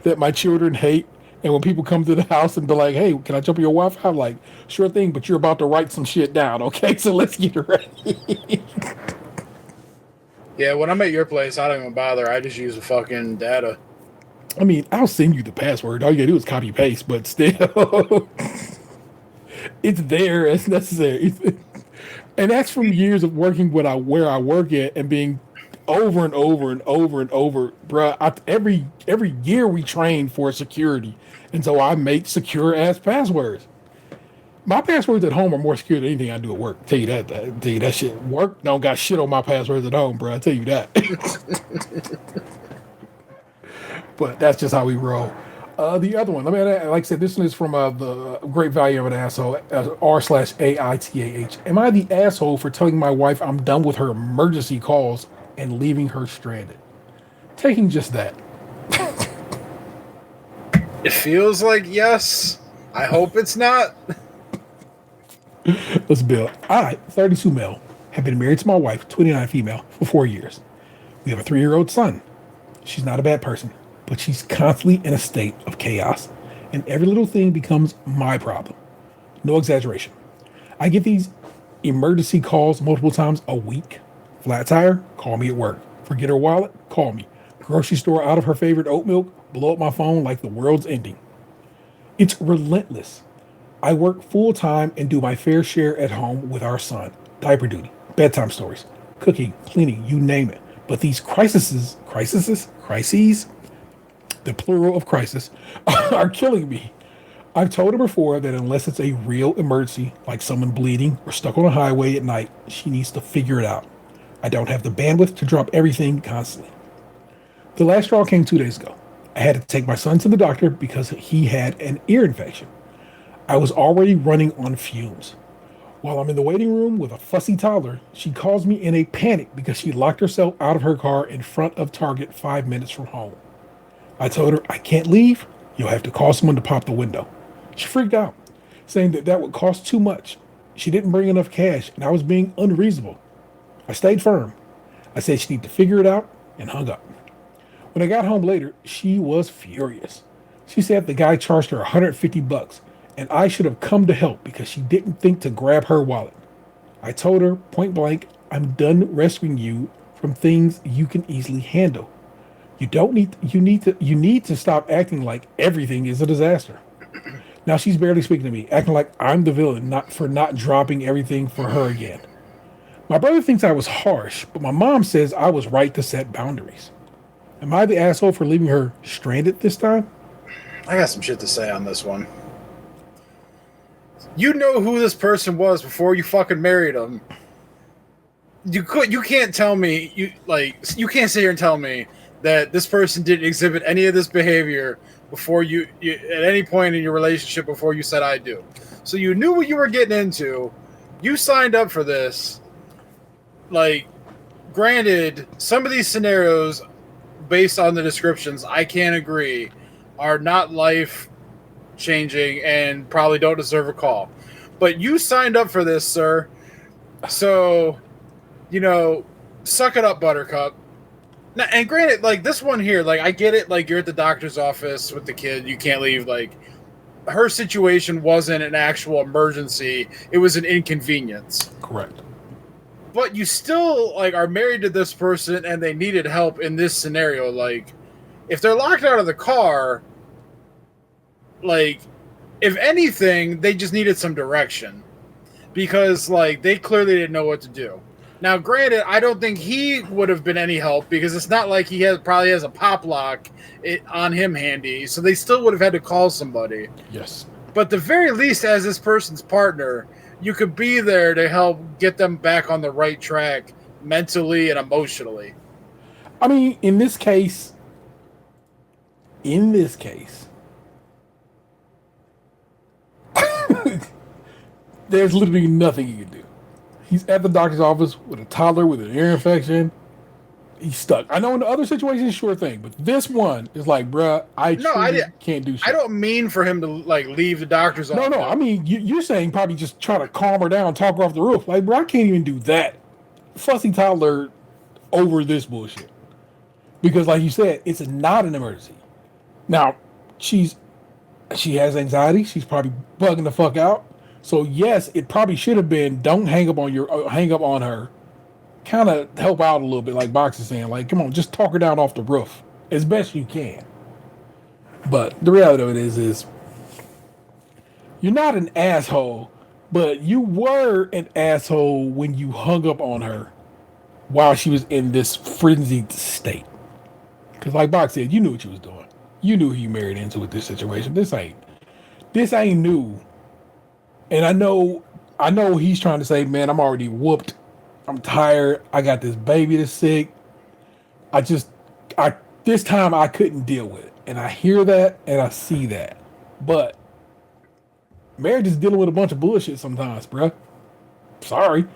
that my children hate. And when people come to the house and be like, "Hey, can I jump on your Wi-Fi?" I'm like, "Sure thing," but you're about to write some shit down, okay? So let's get ready. Yeah, when I'm at your place, I don't even bother. I just use the fucking data. I mean, I'll send you the password. All you gotta do is copy paste, but still, it's there. It's necessary. And that's from years of working where I work at and being over and over and over and over, bruh. Every year we train for security, and so I make secure ass passwords. My passwords at home are more secure than anything I do at work. Tell you that shit. Work don't got shit on my passwords at home, bro. I tell you that. But that's just how we roll. The other one, like I said, this one is from the Great Value of an Asshole, r/AITAH. Am I the asshole for telling my wife I'm done with her emergency calls and leaving her stranded? Taking just that. It feels like yes. I hope it's not. Let's build. I, 32 male, have been married to my wife, 29 female, for 4 years. We have a 3-year-old son. She's not a bad person, but she's constantly in a state of chaos, and every little thing becomes my problem. No exaggeration. I get these emergency calls multiple times a week. Flat tire, call me at work. Forget her wallet, call me. Grocery store out of her favorite oat milk, blow up my phone like the world's ending. It's relentless. I work full time and do my fair share at home with our son. Diaper duty, bedtime stories, cooking, cleaning, you name it. But these crises, the plural of crisis, are killing me. I've told her before that unless it's a real emergency, like someone bleeding or stuck on a highway at night, she needs to figure it out. I don't have the bandwidth to drop everything constantly. The last straw came 2 days ago. I had to take my son to the doctor because he had an ear infection. I was already running on fumes. While I'm in the waiting room with a fussy toddler, she calls me in a panic because she locked herself out of her car in front of Target 5 minutes from home. I told her, I can't leave. You'll have to call someone to pop the window. She freaked out, saying that would cost too much. She didn't bring enough cash, and I was being unreasonable. I stayed firm. I said she needed to figure it out and hung up. When I got home later, she was furious. She said the guy charged her $150 and I should have come to help because she didn't think to grab her wallet. I told her point blank, I'm done rescuing you from things you can easily handle. You need to stop acting like everything is a disaster. Now she's barely speaking to me, acting like I'm the villain not dropping everything for her again. My brother thinks I was harsh, but my mom says I was right to set boundaries. Am I the asshole for leaving her stranded this time? I got some shit to say on this one. You know who this person was before you fucking married him. You can't tell me you can't sit here and tell me that this person didn't exhibit any of this behavior before you at any point in your relationship before you said I do. So you knew what you were getting into. You signed up for this. Like, granted, some of these scenarios, based on the descriptions, I can't agree, are not life-changing and probably don't deserve a call. But you signed up for this, sir. So, suck it up, Buttercup. Now, and granted, like, this one here, like, I get it, like, you're at the doctor's office with the kid, you can't leave, like, her situation wasn't an actual emergency, it was an inconvenience. Correct. But you still, like, are married to this person and they needed help in this scenario. Like, if they're locked out of the car, like, if anything, they just needed some direction. Because, like, they clearly didn't know what to do. Now, granted, I don't think he would have been any help because it's not like he probably has a pop lock on him handy. So they still would have had to call somebody. Yes. But the very least, as this person's partner, you could be there to help get them back on the right track mentally and emotionally. I mean, in this case, there's literally nothing you can do. He's at the doctor's office with a toddler with an ear infection. He's stuck. I know in the other situations, sure thing, but this one is like, bruh, I can't do shit. I don't mean for him to, like, leave the doctor's office. No. I mean, you're saying probably just try to calm her down, talk her off the roof. Like, bro, I can't even do that. Fussy toddler over this bullshit. Because, like you said, it's not an emergency. Now, she's She has anxiety. She's probably bugging the fuck out. So yes, it probably should have been don't hang up on her. Kind of help out a little bit, like Box is saying. Like, come on, just talk her down off the roof as best you can. But the reality of it is you're not an asshole, but you were an asshole when you hung up on her while she was in this frenzied state. Because like Box said, you knew what you was doing. You knew who you married into with this situation. This ain't new. And I know he's trying to say, man, I'm already whooped. I'm tired. I got this baby that's sick. This time I couldn't deal with it. And I hear that and I see that. But marriage is dealing with a bunch of bullshit sometimes, bruh. Sorry.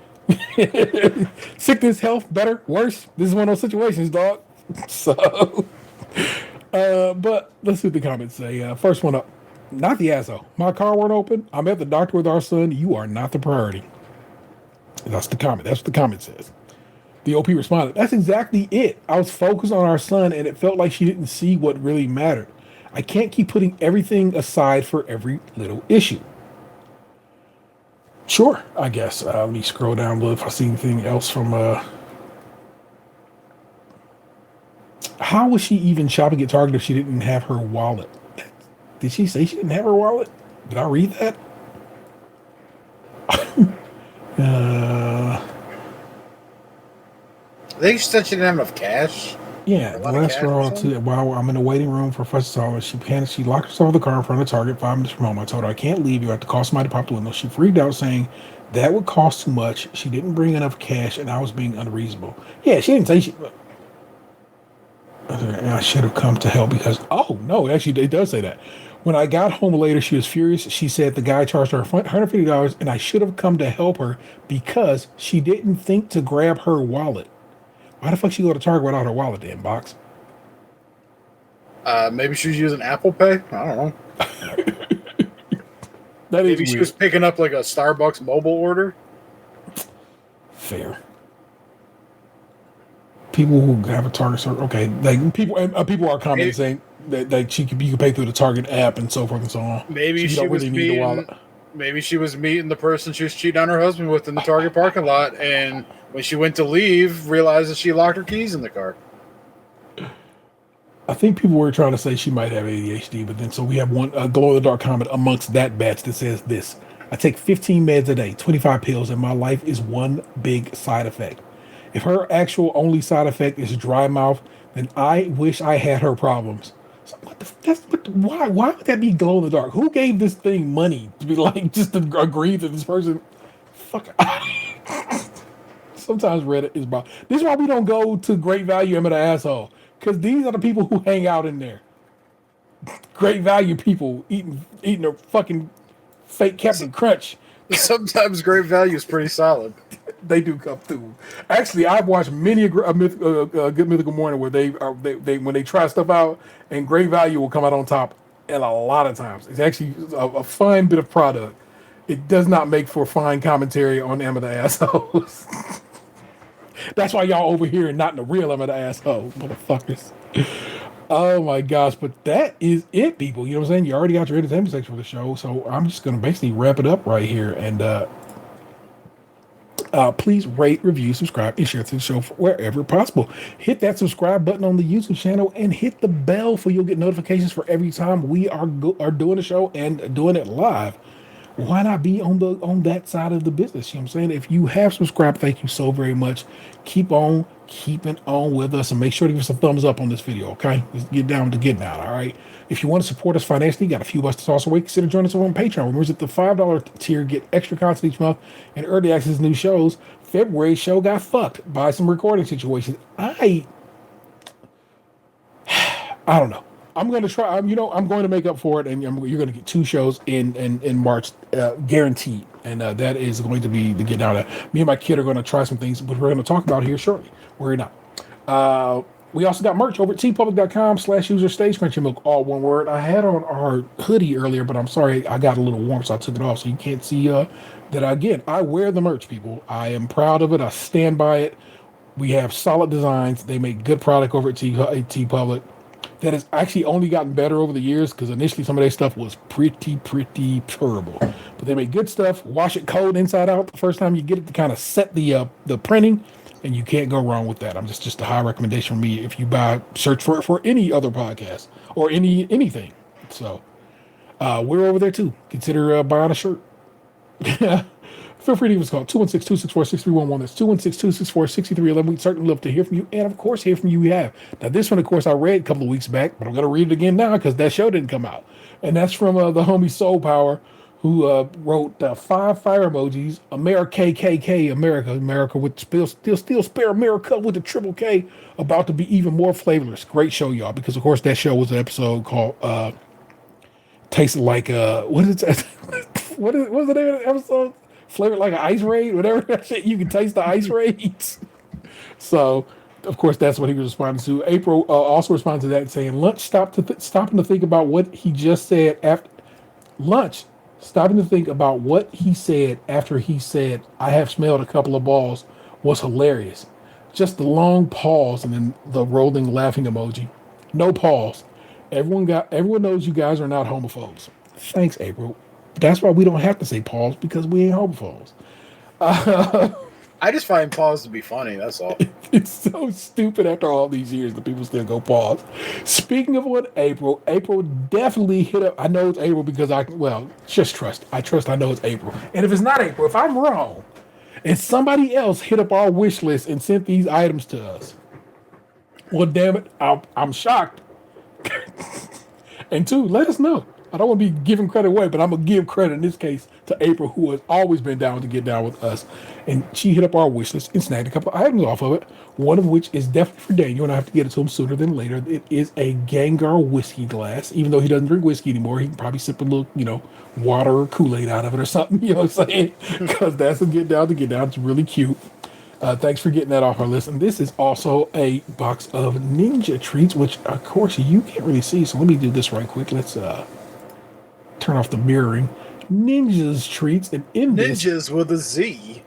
Sickness, health, better, worse. This is one of those situations, dog. So, but let's see what the comments say. First one up. Not the asshole. My car weren't open. I'm at the doctor with our son. You are not the priority. That's the comment. That's what the comment says. The OP responded, that's exactly it. I was focused on our son and it felt like she didn't see what really mattered. I can't keep putting everything aside for every little issue. Sure, I guess. Let me scroll down a little if I see anything else from... How was she even shopping at Target if she didn't have her wallet? Did she say she didn't have her wallet? Did I read that? I think she said she didn't have enough cash. Yeah, the last straw to while I'm in the waiting room for Fresh Solid, she panicked. She locked herself in the car in front of Target 5 minutes from home. I told her I can't leave. You have to call somebody to pop the window. She freaked out, saying that would cost too much. She didn't bring enough cash, and I was being unreasonable. Yeah, she didn't say she. I should have come to help because no, actually it does say that. When I got home later, she was furious. She said the guy charged her $150, and I should have come to help her because she didn't think to grab her wallet. Why the fuck she go to Target without her wallet then, Box? Maybe she was using Apple Pay. I don't know. Maybe she was picking up like a Starbucks mobile order. Fair. People who have a Target store, okay, like people are commenting saying that you can pay through the Target app and so forth and so on. Maybe she was meeting. Maybe she was meeting the person she was cheating on her husband with in the Target parking lot, and when she went to leave, realized that she locked her keys in the car. I think people were trying to say she might have ADHD, but then so we have one glow-in-the-dark comment amongst that batch that says this: I take 15 meds a day, 25 pills, and my life is one big side effect. If her actual only side effect is dry mouth, then I wish I had her problems. So why would that be glow in the dark? Who gave this thing money to be like just to agree that this person? Fuck. Sometimes Reddit is about. This is why we don't go to Great Value and the asshole, because these are the people who hang out in there. Great Value people eating a fucking fake Captain Crunch. Sometimes Great Value is pretty solid. They do come through. Actually, I've watched many a Good Mythical Morning where they when they try stuff out and Great Value will come out on top. And a lot of times, it's actually a fine bit of product. It does not make for fine commentary on Emma the Assholes. That's why y'all over here and not in the real Emma the Asshole, motherfuckers. Oh my gosh, but that is it, people. You know what I'm saying? You already got your entertainment section for the show, so I'm just going to basically wrap it up right here. And please rate, review, subscribe, and share to the show wherever possible. Hit that subscribe button on the YouTube channel and hit the bell so you'll get notifications for every time we are doing the show and doing it live. Why not be on that side of the business? You know what I'm saying? If you have subscribed, thank you so very much. Keep on keeping on with us and make sure to give us a thumbs up on this video, okay? Let's get down to getting out, all right? If you want to support us financially, got a few bucks to toss away, consider joining us over on Patreon. Remember, at the $5 tier, get extra content each month and early access to new shows. February's show got fucked by some recording situations. I don't know. I'm going to try. I'm going to make up for it, and you're going to get 2 shows in March, guaranteed. And that is going to be the get down. Me and my kid are going to try some things, but we're going to talk about here shortly. Worry not. We also got merch over at tpublic.com/user stage Crunchy Milk, all one word. I had on our hoodie earlier, but I'm sorry, I got a little warm, so I took it off, so you can't see that. Again, I wear the merch, people. I am proud of it. I stand by it. We have solid designs. They make good product over at T Public. that has actually only gotten better over the years, because initially some of their stuff was pretty terrible. But they made good stuff. Wash it cold inside out the first time you get it to kind of set the printing, and you can't go wrong with that. I'm just a high recommendation for me if you search for it for any other podcast or anything. So we're over there too. Consider buying a shirt. Feel free to give us a call, 216-264-6311. That's 216-264-6311. We'd certainly love to hear from you, and of course, hear from you we have. Now, this one, of course, I read a couple of weeks back, but I'm going to read it again now because that show didn't come out. And that's from the homie Soul Power, who wrote 5 fire emojis, America, KKK, America with still spare America with the triple K, about to be even more flavorless. Great show, y'all, because, of course, that show was an episode called Tasted Like, what is it? What was the name of the episode? Flavored like an ice raid, whatever that shit. You can taste the ice raids. So, of course, that's what he was responding to. April also responded to that saying, Lunch stopping to think about what he just said after lunch. Stopping to think about what he said after he said, I have smelled a couple of balls, was hilarious. Just the long pause and then the rolling laughing emoji. No pause. Everyone knows you guys are not homophobes. Thanks, April. That's why we don't have to say pause, because we ain't homophobes. I just find pause to be funny. That's all. It's so stupid after all these years that people still go pause. Speaking of what, April definitely hit up. I know it's April because just trust. I know it's April. And if it's not April, if I'm wrong, and somebody else hit up our wish list and sent these items to us, well, damn it, I'm shocked. And 2, let us know. I don't want to be giving credit away, but I'm going to give credit in this case to April, who has always been down to get down with us. And she hit up our wish list and snagged a couple of items off of it, one of which is definitely for Daniel, and I have to get it to him sooner than later. It is a Gengar whiskey glass. Even though he doesn't drink whiskey anymore, he can probably sip a little, water or Kool-Aid out of it or something, you know what I'm saying? Because that's a get down. It's really cute. Thanks for getting that off our list. And this is also a box of Ninja treats, which, of course, you can't really see. So let me do this right quick. Let's turn off the mirroring. Ninja's treats, and in Ninjas this, with a Z.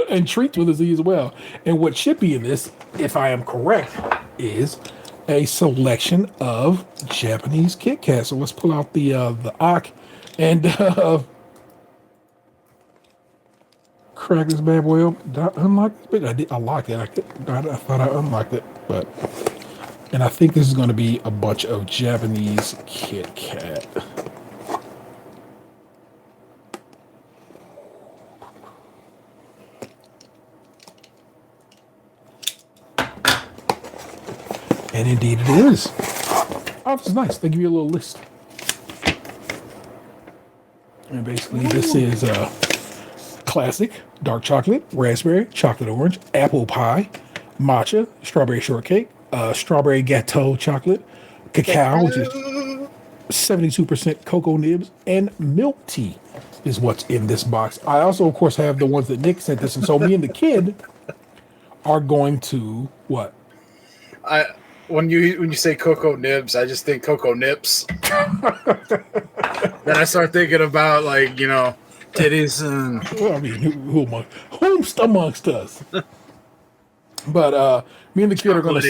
and treats with a Z as well. And what should be in this, if I am correct, is a selection of Japanese Kit Kats. So let's pull out the Ak and crack this bad boy up. Did I unlock this? I did. I locked it. I thought I unlocked it, and I think this is going to be a bunch of Japanese Kit Kat. And indeed it is. Oh, this is nice. They give you a little list. And basically this is classic, dark chocolate, raspberry, chocolate orange, apple pie, matcha, strawberry shortcake, strawberry gâteau chocolate, cacao, which is 72% cocoa nibs, and milk tea is what's in this box. I also, of course, have the ones that Nick sent us. And so me and the kid are going to what? When you say cocoa nibs, I just think cocoa nips. Then I start thinking about titties and. Well, I mean, whomst amongst us? But me and the kid are going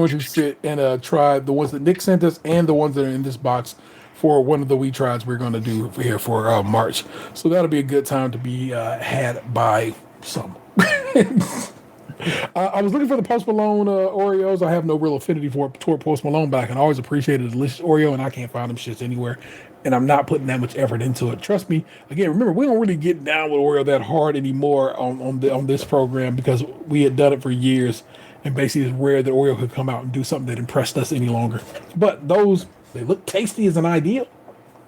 to sit and try the ones that Nick sent us and the ones that are in this box for one of the We Trieds we're going to do here for March. So that'll be a good time to be had by some. I was looking for the Post Malone Oreos. I have no real affinity toward Post Malone, but I can always appreciate a delicious Oreo, and I can't find them shits anywhere. And I'm not putting that much effort into it. Trust me. Again, remember, we don't really get down with Oreo that hard anymore on this program because we had done it for years, and basically it's rare that Oreo could come out and do something that impressed us any longer. But they look tasty as an idea.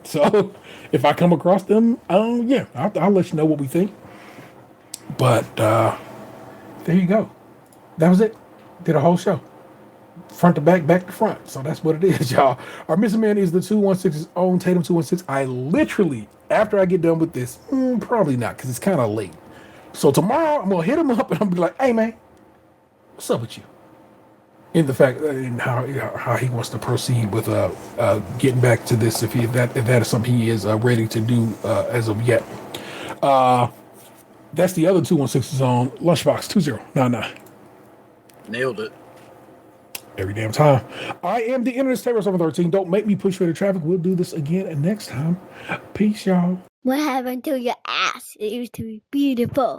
So if I come across them, I'll let you know what we think. But there you go. That was it. Did a whole show. Front to back, back to front. So that's what it is, y'all. Our missing man is the 216's own Tatum 216. I literally, after I get done with this, probably not, because it's kind of late. So tomorrow, I'm going to hit him up and I'm going to be like, hey, man, what's up with you? In the fact, in how he wants to proceed with getting back to this, if that is something he is ready to do as of yet. That's the other 216's on Lunchbox 2099. Nailed it. Every damn time. I am the Internet Terror 713. Don't make me push you into traffic. We'll do this again next time. Peace, y'all. What happened to your ass? It used to be beautiful.